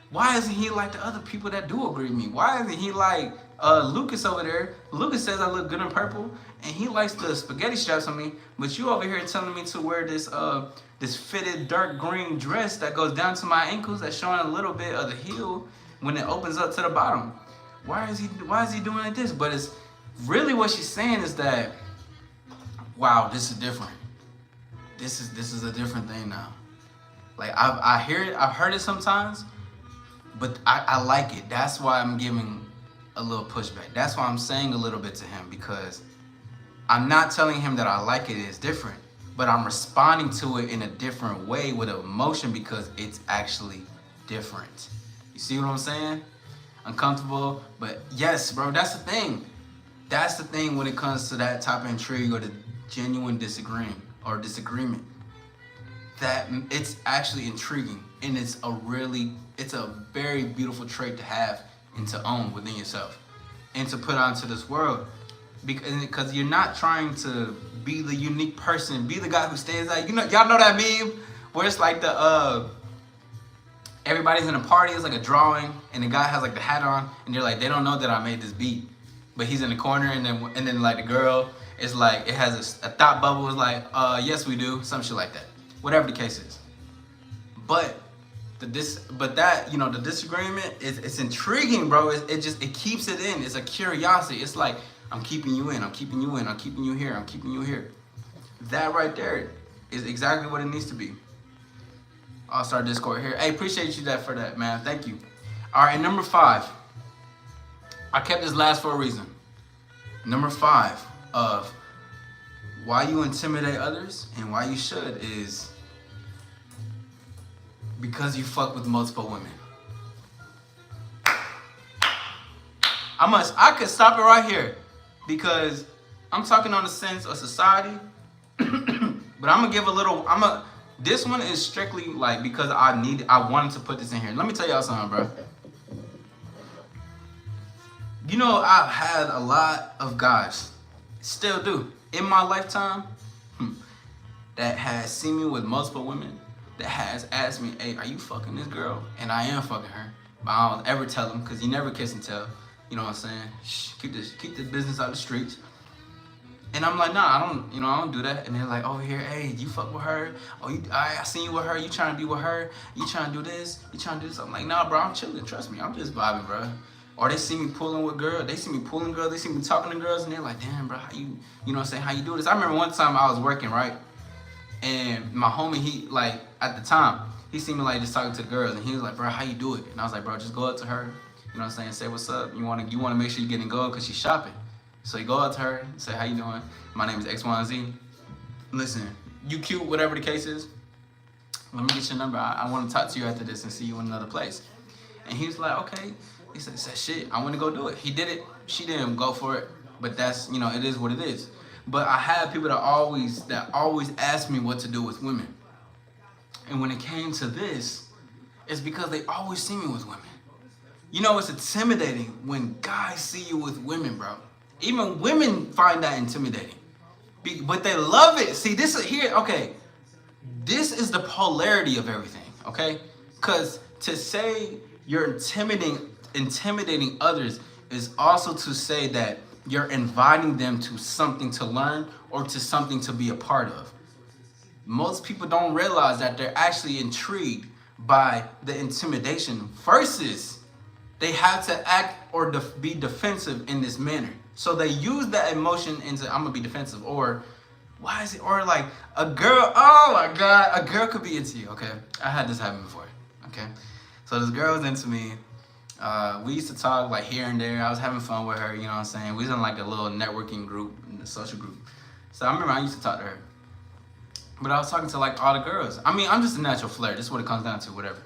Why isn't he like the other people that do agree with me? Why isn't he like Lucas over there? Lucas says I look good in purple, and he likes the spaghetti straps on me, but you over here telling me to wear this this fitted dark green dress that goes down to my ankles, that's showing a little bit of the heel when it opens up to the bottom. Why is he doing like this? But it's really what she's saying is that, wow, this is different. This is a different thing now. Like I hear it, I've heard it sometimes. But I like it. That's why I'm giving a little pushback. That's why I'm saying a little bit to him, because I'm not telling him that I like it, it's different, but I'm responding to it in a different way with emotion because it's actually different. You see what I'm saying? Uncomfortable, but yes, bro, that's the thing. That's the thing when it comes to that type of intrigue or the genuine disagreement. That it's actually intriguing, and it's a very beautiful trait to have and to own within yourself and to put onto this world, because you're not trying to be the unique person, be the guy who stands out. Y'all know that meme where it's like the everybody's in a party, it's like a drawing, and the guy has like the hat on, and they're like, they don't know that I made this beat, but he's in the corner, and then like the girl is like, it has a thought bubble, is like, yes we do, some shit like that. Whatever the case is. But the disagreement it's intriguing, bro. It keeps it in. It's a curiosity. It's like, I'm keeping you in, I'm keeping you in, I'm keeping you here, I'm keeping you here. That right there is exactly what it needs to be. AllStar Discord here. Hey, appreciate you for that, man. Thank you. All right, number 5. I kept this last for a reason. Number 5 of why you intimidate others and why you should is because you fuck with multiple women. I could stop it right here because I'm talking on the sense of society, but I'm gonna give a little, This one is strictly like because I wanted to put this in here. Let me tell y'all something, bro. You know, I've had a lot of guys, still do, in my lifetime, that has seen me with multiple women, that has asked me, hey, are you fucking this girl? And I am fucking her. But I don't ever tell them, because you never kiss and tell. You know what I'm saying? Shh, keep this business out of the streets. And I'm like, nah, I don't do that. And they're like, over here, hey, you fuck with her? Oh, I seen you with her. You trying to be with her? You trying to do this? You trying to do this? I'm like, nah, bro, I'm chilling. Trust me, I'm just vibing, bro. Or they see me pulling with girls. They see me pulling girls. They see me talking to girls, and they're like, damn, bro, how you know what I'm saying? How you do this? I remember one time I was working, right? And my homie, he like at the time, he seen me like just talking to girls, and he was like, bro, how you do it? And I was like, bro, just go up to her. You know what I'm saying? Say what's up. You wanna make sure you're getting going because she's shopping. So you go up to her and say, how you doing? My name is X, Y, and Z. Listen, you cute, whatever the case is. Let me get your number. I want to talk to you after this and see you in another place. And he was like, okay. He said, shit, I want to go do it. He did it. She didn't go for it. But that's, you know, it is what it is. But I had people that always ask me what to do with women. And when it came to this, it's because they always see me with women. You know, it's intimidating when guys see you with women, bro. Even women find that intimidating. But they love it. See, this is here, okay. This is the polarity of everything, okay? Because to say you're intimidating others is also to say that you're inviting them to something to learn or to something to be a part of. Most people don't realize that they're actually intrigued by the intimidation versus they have to act or be defensive in this manner. So they use that emotion into, I'm gonna be defensive, or why is it, or like a girl, oh my God, a girl could be into you, okay? I had this happen before, okay? So this girl was into me. We used to talk like here and there. I was having fun with her, you know what I'm saying? We was in like a little networking group, a social group. So I remember I used to talk to her. But I was talking to like all the girls. I mean, I'm just a natural flirt. This is what it comes down to, whatever.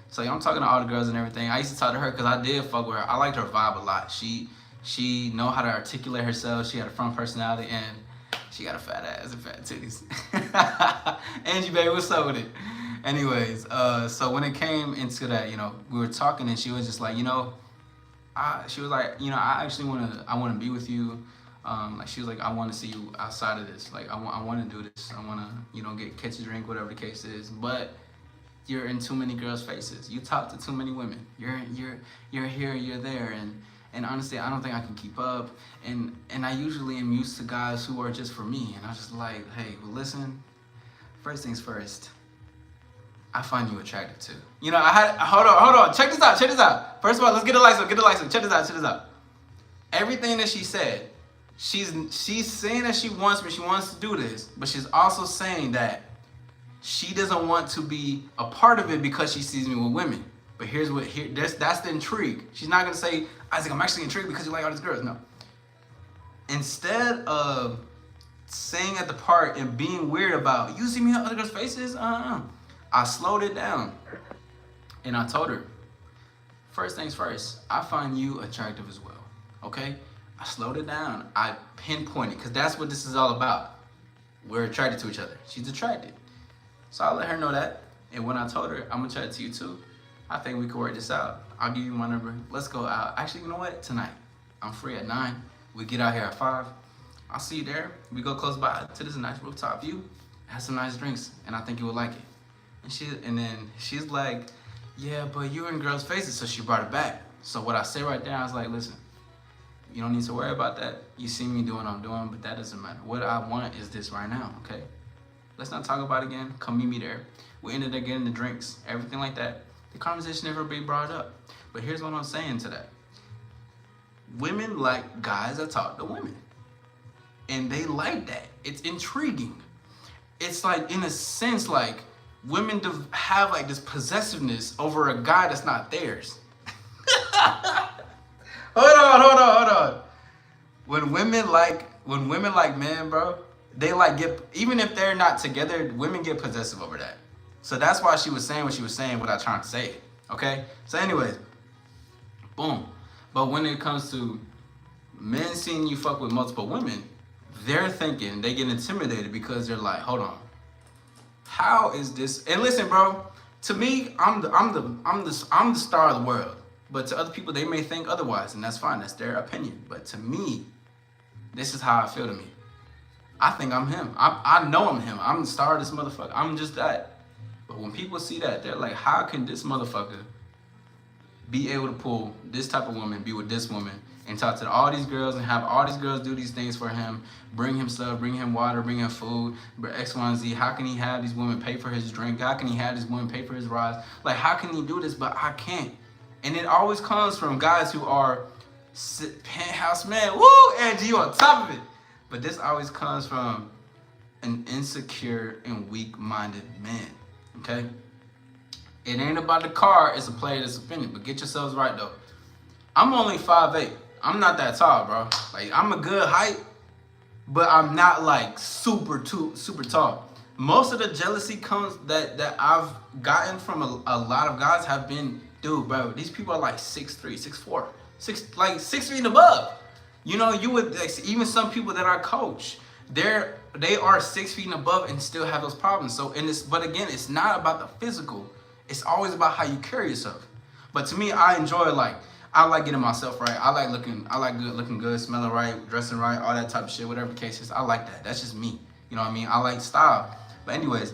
So I'm talking to all the girls and everything. I used to talk to her because I did fuck with her. I liked her vibe a lot. She know how to articulate herself. She had a fun personality, and she got a fat ass and fat titties. Angie, baby, what's up with it? Anyways, so when it came into that, you know, we were talking, and she was just like, you know, she was like, you know, I want to be with you. Like she was like, I want to see you outside of this. Like I want to do this. I want to, you know, catch a drink, whatever the case is. But you're in too many girls' faces. You talk to too many women. You're here, you're there, and honestly, I don't think I can keep up. And I usually am used to guys who are just for me. And I was just like, hey, well, listen. First things first. I find you attractive too. You know, hold on. Check this out. First of all, let's get the lights up. Check this out. Everything that she said, she's saying that she wants me, she wants to do this, but she's also saying that she doesn't want to be a part of it because she sees me with women. But that's the intrigue. She's not gonna say, Isaac, I'm actually intrigued because you like all these girls. No. Instead of saying at the part and being weird about, you see me in other girls' faces? I slowed it down. And I told her, first things first, I find you attractive as well. Okay? I slowed it down. I pinpointed, because that's what this is all about. We're attracted to each other. She's attracted. So I let her know that. And when I told her, I'm attracted to you too, I think we can work this out. I'll give you my number. Let's go out. Actually, you know what? Tonight. I'm free at 9. We get out here at 5. I'll see you there. We go close by to this nice rooftop view. Have some nice drinks. And I think you would like it. And then she's like, yeah, but you're in girls' faces. So she brought it back. So what I say right there, I was like, listen, you don't need to worry about that. You see me doing what I'm doing, but that doesn't matter. What I want is this right now, okay? Let's not talk about it again. Come meet me there. We ended up getting the drinks, everything like that. The conversation never be brought up. But here's what I'm saying to that. Women like guys that talk to women. And they like that. It's intriguing. It's like, in a sense, like, women have like this possessiveness over a guy that's not theirs. Hold on. When women like men, bro, they like even if they're not together, women get possessive over that. So that's why she was saying what she was saying without trying to say it. Okay? So anyways, boom. But when it comes to men seeing you fuck with multiple women, they're thinking, they get intimidated because they're like, hold on. How is this? And listen, bro. To me, I'm the star of the world. But to other people, they may think otherwise, and that's fine. That's their opinion. But to me, this is how I feel to me. I think I'm him. I know I'm him. I'm the star of this motherfucker. I'm just that. But when people see that, they're like, how can this motherfucker be able to pull this type of woman, be with this woman, and talk to all these girls and have all these girls do these things for him, bring him stuff, bring him water, bring him food, X, Y, and Z. How can he have these women pay for his drink? How can he have these women pay for his rides? Like, how can he do this? But I can't. And it always comes from guys who are penthouse man. Woo, Angie, you on top of it. But this always comes from an insecure and weak-minded man, okay? It ain't about the car, it's a player that's offended. But get yourselves right, though. I'm only 5'8". I'm not that tall, bro. Like, I'm a good height, but I'm not, like, super tall. Most of the jealousy comes that I've gotten from a lot of guys have been, dude, bro, these people are, like, 6'3", 6'4", 6 feet above. You know, you would, even some people that I coach, they are 6 feet and above and still have those problems. So, but again, it's not about the physical. It's always about how you carry yourself. But to me, I enjoy, like, I like getting myself right. I like looking good, smelling right, dressing right, all that type of shit, whatever the case is. I like that. That's just me. You know what I mean? I like style. But anyways,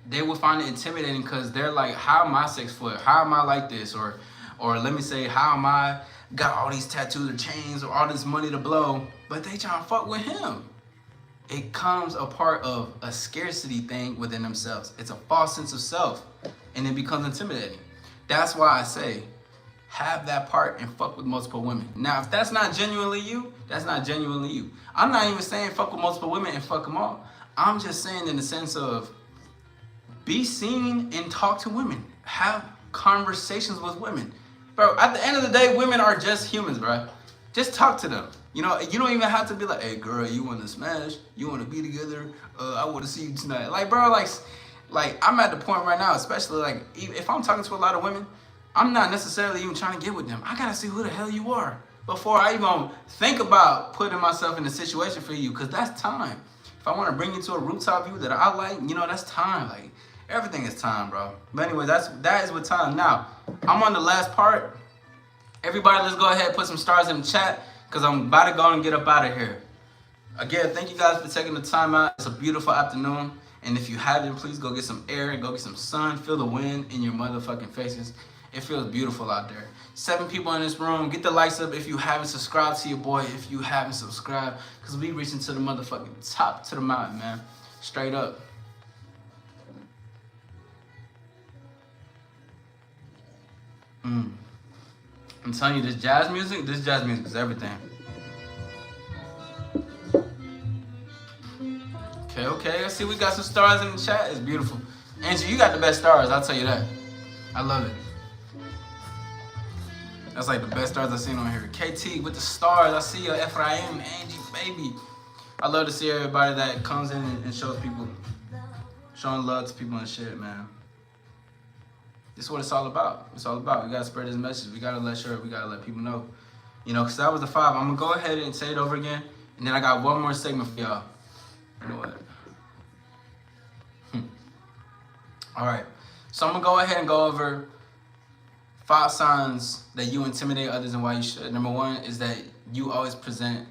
they will find it intimidating because they're like, how am I 6 foot? How am I like this? Or let me say, how am I got all these tattoos or chains or all this money to blow? But they trying to fuck with him. It comes a part of a scarcity thing within themselves. It's a false sense of self, and it becomes intimidating. That's why I say, have that part and fuck with multiple women. Now, if that's not genuinely you, that's not genuinely you. I'm not even saying fuck with multiple women and fuck them all. I'm just saying in the sense of be seen and talk to women. Have conversations with women. Bro, at the end of the day, women are just humans, bro. Just talk to them. You know, you don't even have to be like, hey, girl, you want to smash? You want to be together? I want to see you tonight. Like, bro, like I'm at the point right now, especially like if I'm talking to a lot of women, I'm not necessarily even trying to get with them. I got to see who the hell you are before I even think about putting myself in a situation for you, because that's time. If I want to bring you to a rooftop view that I like, you know, that's time. Like, everything is time, bro. But anyway, that is with time. Now, I'm on the last part. Everybody, let's go ahead and put some stars in the chat, because I'm about to go and get up out of here. Again, thank you guys for taking the time out. It's a beautiful afternoon. And if you haven't, please go get some air, go get some sun, feel the wind in your motherfucking faces. It feels beautiful out there. 7 people in this room. Get the likes up if you haven't subscribed to your boy. If you haven't subscribed, because we reaching to the motherfucking top to the mountain, man. Straight up. I'm telling you, this jazz music is everything. Okay. I see we got some stars in the chat. It's beautiful. Angie, you got the best stars, I'll tell you that. I love it. That's like the best stars I've seen on here. KT with the stars. I see you, Ephraim, Angie, baby. I love to see everybody that comes in and shows people, showing love to people and shit, man. This is what it's all about. It's all about. We gotta spread this message. We gotta let people know. You know, because that was the 5. I'm gonna go ahead and say it over again, and then I got one more segment for y'all. You know what? All right. So I'm gonna go ahead and go over 5 signs that you intimidate others and why you should. Number 1 is that you always present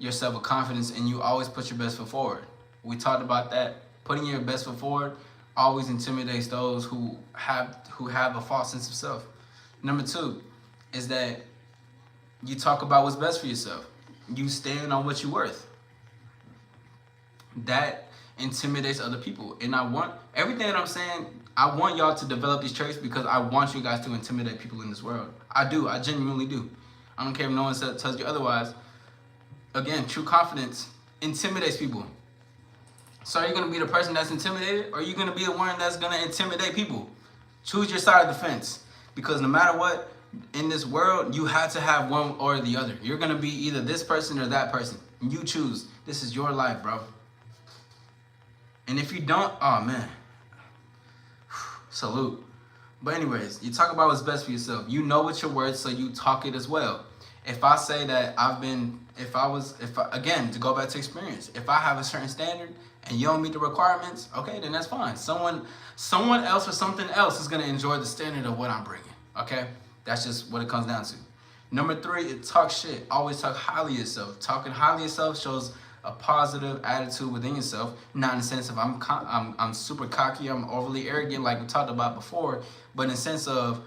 yourself with confidence and you always put your best foot forward. We talked about that. Putting your best foot forward always intimidates those who have a false sense of self. Number 2 is that you talk about what's best for yourself. You stand on what you're worth. That intimidates other people. And I want everything that I'm saying, I want y'all to develop these traits because I want you guys to intimidate people in this world. I do. I genuinely do. I don't care if no one tells you otherwise. Again, true confidence intimidates people. So are you going to be the person that's intimidated, or are you going to be the one that's going to intimidate people? Choose your side of the fence. Because no matter what, in this world, you have to have one or the other. You're going to be either this person or that person. You choose. This is your life, bro. And if you don't, oh man, salute. But anyways, you talk about what's best for yourself. You know what you're worth, so you talk it as well. If I say that again, to go back to experience, if I have a certain standard and you don't meet the requirements, okay, then that's fine. Someone else or something else is gonna enjoy the standard of what I'm bringing, okay? That's just what it comes down to. Number 3, it talk shit. Always talk highly of yourself. Talking highly of yourself shows a positive attitude within yourself. Not in the sense of I'm super cocky, I'm overly arrogant like we talked about before, but in the sense of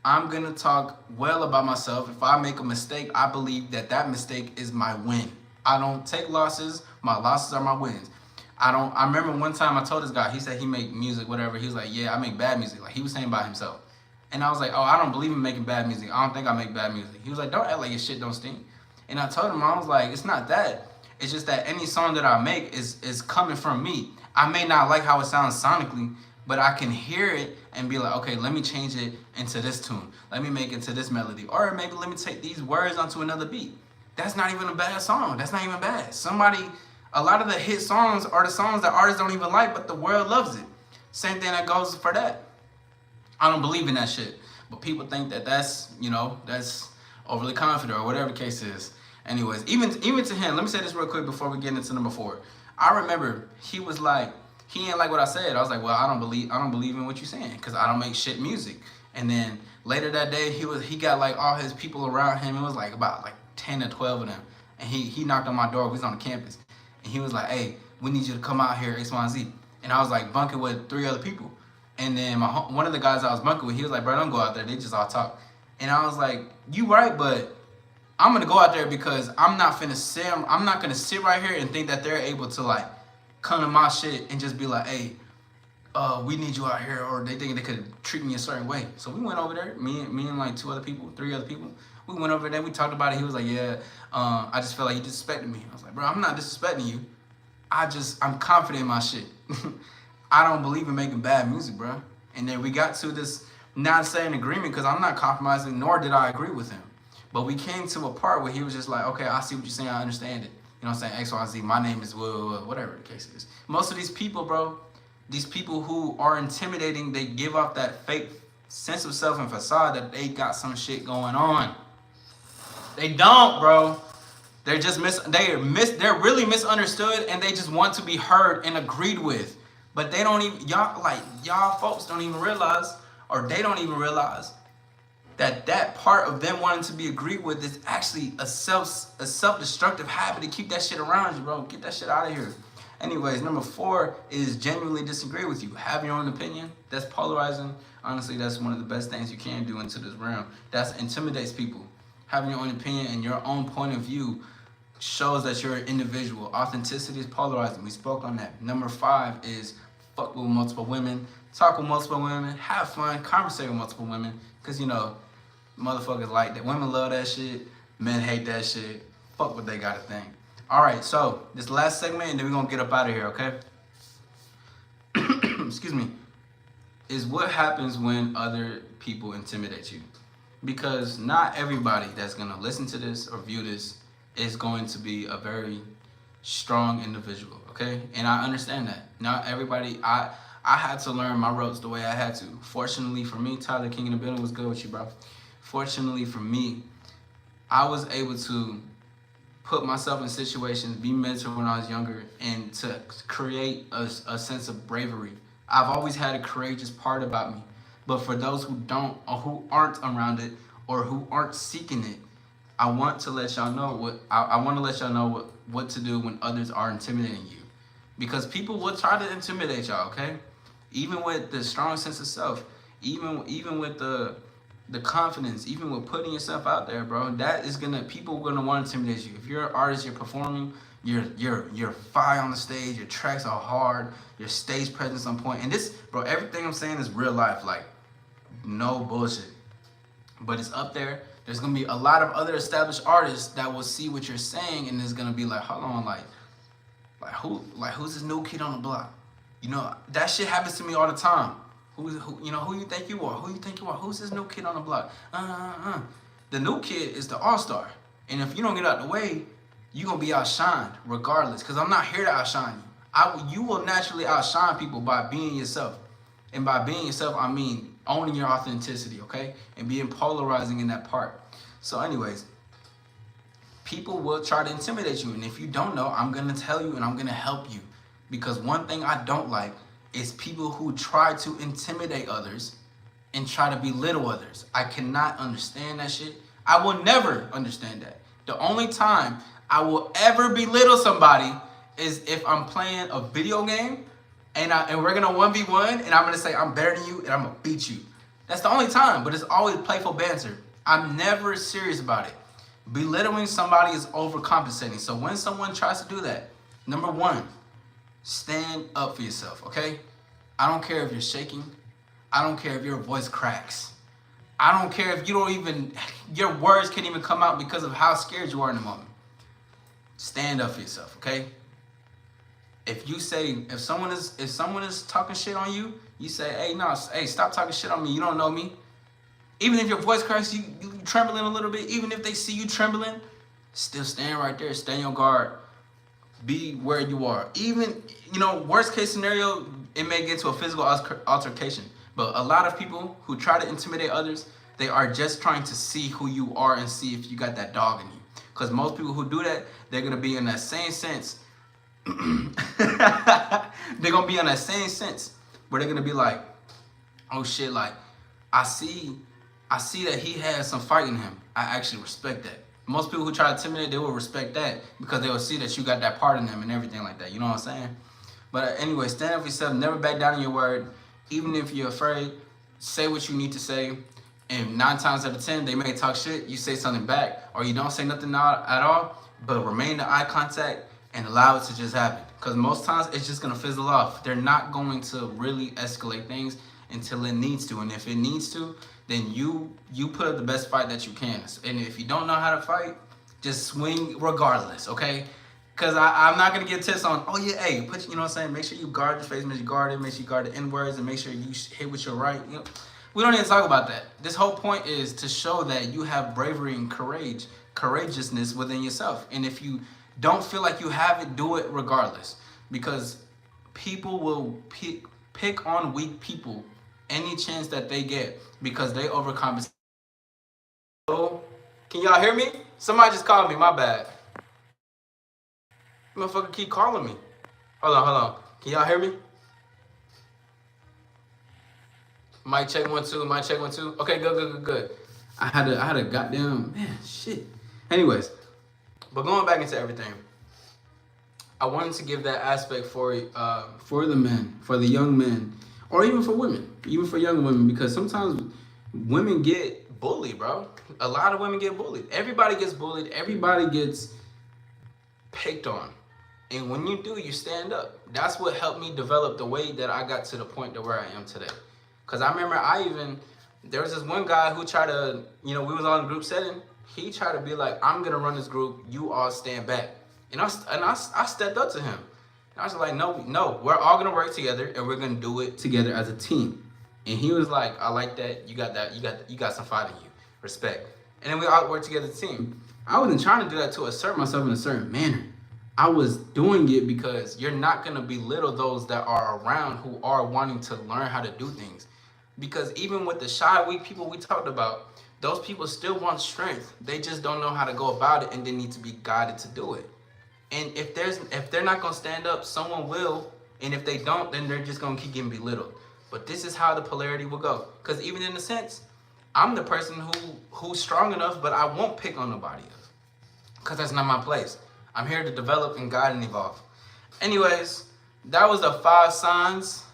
I'm gonna talk well about myself. If I make a mistake, I believe that mistake is my win. I don't take losses. My losses are my wins. I remember one time I told this guy, he said he make music, whatever. He was like, yeah, I make bad music. Like he was saying about himself. And I was like, oh, I don't believe in making bad music. I don't think I make bad music. He was like, don't act like your shit don't stink. And I told him, I was like, it's not that. It's just that any song that I make is coming from me. I may not like how it sounds sonically, but I can hear it and be like, okay, let me change it into this tune. Let me make it to this melody. Or maybe let me take these words onto another beat. That's not even a bad song. That's not even bad. A lot of the hit songs are the songs that artists don't even like, but the world loves it. Same thing that goes for that. I don't believe in that shit. But people think that that's overly confident or whatever the case is. Anyways, even to him, let me say this real quick before we get into number 4. I remember he was like, he didn't like what I said. I was like, well, I don't believe in what you're saying because I don't make shit music. And then later that day, he got like all his people around him. It was like about like 10 or 12 of them. And he knocked on my door. We was on the campus. And he was like, hey, we need you to come out here, X, Y, and Z. And I was like bunking with 3 other people. And then one of the guys I was bunking with, he was like, bro, don't go out there. They just all talk. And I was like, you right, but I'm going to go out there because I'm not going to sit right here and think that they're able to like come to my shit and just be like, hey, we need you out here, or they think they could treat me a certain way. So we went over there, me and like 3 other people. We went over there, we talked about it. He was like, yeah, I just felt like you disrespected me. I was like, bro, I'm not disrespecting you. I'm confident in my shit. I don't believe in making bad music, bro. And then we got to this not saying agreement because I'm not compromising, nor did I agree with him. But we came to a part where he was just like, okay, I see what you're saying, I understand it. You know what I'm saying? X, Y, Z, my name is whatever the case is. Most of these people, bro, these people who are intimidating, they give off that fake sense of self and facade that they got some shit going on. They don't, bro. They're just they're really misunderstood, and they just want to be heard and agreed with. But they don't even, y'all folks don't even realize, or they don't even realize that part of them wanting to be agreed with is actually a self-destructive habit to keep that shit around you, bro. Get that shit out of here. Anyways, number 4 is genuinely disagree with you. Have your own opinion. That's polarizing. Honestly, that's one of the best things you can do into this realm. That intimidates people. Having your own opinion and your own point of view shows that you're an individual. Authenticity is polarizing. We spoke on that. Number 5 is fuck with multiple women. Talk with multiple women. Have fun. Conversate with multiple women. Because, motherfuckers like that. Women love that shit. Men hate that shit. Fuck what they gotta think. Alright, so this last segment, and then we're gonna get up out of here, okay? Excuse me. Is what happens when other people intimidate you. Because not everybody that's gonna listen to this or view this is going to be a very strong individual, okay? And I understand that. Not everybody, I had to learn my ropes the way I had to. Fortunately for me, Tyler King in the building, was good with you, bro. Fortunately for me, I was able to put myself in situations, be mentored when I was younger, and to create a sense of bravery. I've always had a courageous part about me. But for those who don't, or who aren't around it, or who aren't seeking it, I want to let y'all know what to do when others are intimidating you. Because people will try to intimidate y'all, okay? Even with the strong sense of self, even with the confidence, even with putting yourself out there, bro, people are gonna want to intimidate you. If you're an artist, you're performing, you're fire on the stage, your tracks are hard, your stage presence on point. And this, bro, everything I'm saying is real life, like no bullshit. But it's up there. There's gonna be a lot of other established artists that will see what you're saying, and it's gonna be like, hold on, who's this new kid on the block? That shit happens to me all the time. Who you think you are? Who you think you are? Who's this new kid on the block? The new kid is the AllStar. And if you don't get out the way, you're going to be outshined regardless. Because I'm not here to outshine you. You will naturally outshine people by being yourself. And by being yourself, I mean owning your authenticity, okay? And being polarizing in that part. So anyways, people will try to intimidate you. And if you don't know, I'm going to tell you and I'm going to help you. Because one thing I don't like is people who try to intimidate others and try to belittle others. I cannot understand that shit. I will never understand that. The only time I will ever belittle somebody is if I'm playing a video game and we're gonna 1v1 and I'm gonna say I'm better than you and I'm gonna beat you. That's the only time, but it's always playful banter. I'm never serious about it. Belittling somebody is overcompensating. So when someone tries to do that, number one, stand up for yourself, okay? I don't care if you're shaking. I don't care if your voice cracks. I don't care if you don't even, your words can't even come out because of how scared you are in the moment. Stand up for yourself, okay? If you say, if someone is talking shit on you, you say, hey, stop talking shit on me. You don't know me. Even if your voice cracks, you trembling a little bit, even if they see you trembling, still stand right there, stand your guard. Be where you are. Even, worst case scenario, it may get to a physical altercation. But a lot of people who try to intimidate others, they are just trying to see who you are and see if you got that dog in you. Because most people who do that, they're going to be in that same sense. They're going to be in that same sense where they're going to be like, oh shit, like, I see that he has some fight in him. I actually respect that. Most people who try to intimidate, they will respect that because they will see that you got that part in them and everything like that. You know what I'm saying? But anyway, stand up for yourself. Never back down on your word. Even if you're afraid, say what you need to say. And 9 times out of 10, they may talk shit. You say something back or you don't say nothing at all, but remain in eye contact and allow it to just happen. Because most times it's just going to fizzle off. They're not going to really escalate things until it needs to. And if it needs to, then you put up the best fight that you can. And if you don't know how to fight, just swing regardless, okay? Because I'm not going to give tips on, you know what I'm saying? Make sure you guard your face, make sure you guard it, make sure you guard the N-words, and make sure you hit with your right. We don't even talk about that. This whole point is to show that you have bravery and courageousness within yourself. And if you don't feel like you have it, do it regardless. Because people will pick on weak people any chance that they get because they overcompensate. Oh, can y'all hear me? Somebody just called me, my bad. Motherfucker keep calling me. Hold on. Can y'all hear me? Mic check 1 2. Mic check 1 2. Okay, good. I had a goddamn shit. Anyways, but going back into everything, I wanted to give that aspect for the men, for the young men, or even for women, even for young women, because sometimes women get bullied, bro. A lot of women get bullied. Everybody gets bullied. Everybody gets picked on. And when you do, you stand up. That's what helped me develop the way that I got to the point to where I am today. Because I remember there was this one guy who tried to, we was on a group setting. He tried to be like, I'm going to run this group. You all stand back. And I stepped up to him. And I was like, no, we're all going to work together and we're going to do it together as a team. And he was like, I like that. You got some fight in you. Respect. And then we all worked together as a team. I wasn't trying to do that to assert myself in a certain manner. I was doing it because you're not going to belittle those that are around who are wanting to learn how to do things. Because even with the shy, weak people we talked about, those people still want strength. They just don't know how to go about it and they need to be guided to do it. And if they're not going to stand up, someone will. And if they don't, then they're just going to keep getting belittled. But this is how the polarity will go. Because even in a sense, I'm the person who's strong enough, but I won't pick on nobody else. Because that's not my place. I'm here to develop and guide and evolve. Anyways, that was the 5 signs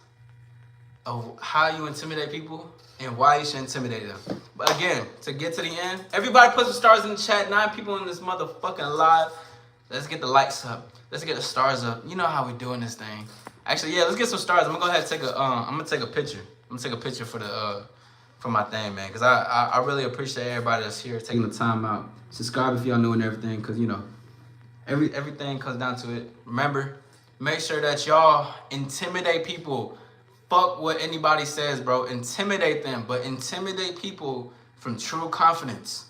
of how you intimidate people and why you should intimidate them. But again, to get to the end, everybody put some stars in the chat. 9 people in this motherfucking live. Let's get the likes up. Let's get the stars up. You know how we doing this thing. Actually, yeah, let's get some stars. I'm gonna go ahead and take a picture. I'm gonna take a picture for my thing, man, because I really appreciate everybody that's here taking the time out. Subscribe if y'all new and everything, because everything comes down to it. Remember, make sure that y'all intimidate people. Fuck what anybody says, bro. Intimidate them, but intimidate people from true confidence.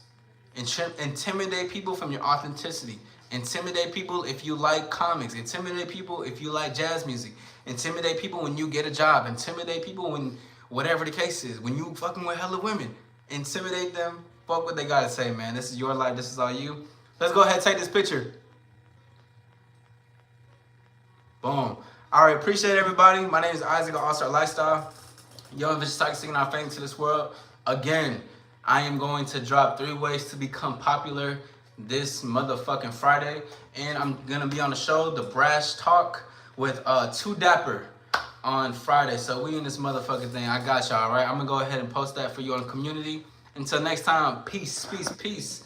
Intimidate people from your authenticity. Intimidate people if you like comics. Intimidate people if you like jazz music. Intimidate people when you get a job. Intimidate people when whatever the case is. When you fucking with hella women. Intimidate them. Fuck what they gotta say, man. This is your life. This is all you. Let's go ahead and take this picture. Boom. All right, appreciate everybody. My name is Isaac of AllStar Lifestyle. Young Vicious Talk, singing our fame to this world. Again, I am going to drop 3 ways to become popular this motherfucking Friday. And I'm going to be on the show, The Brash Talk, with Too Dapper on Friday. So we in this motherfucking thing. I got y'all, all right? I'm going to go ahead and post that for you on the community. Until next time, peace, peace, peace.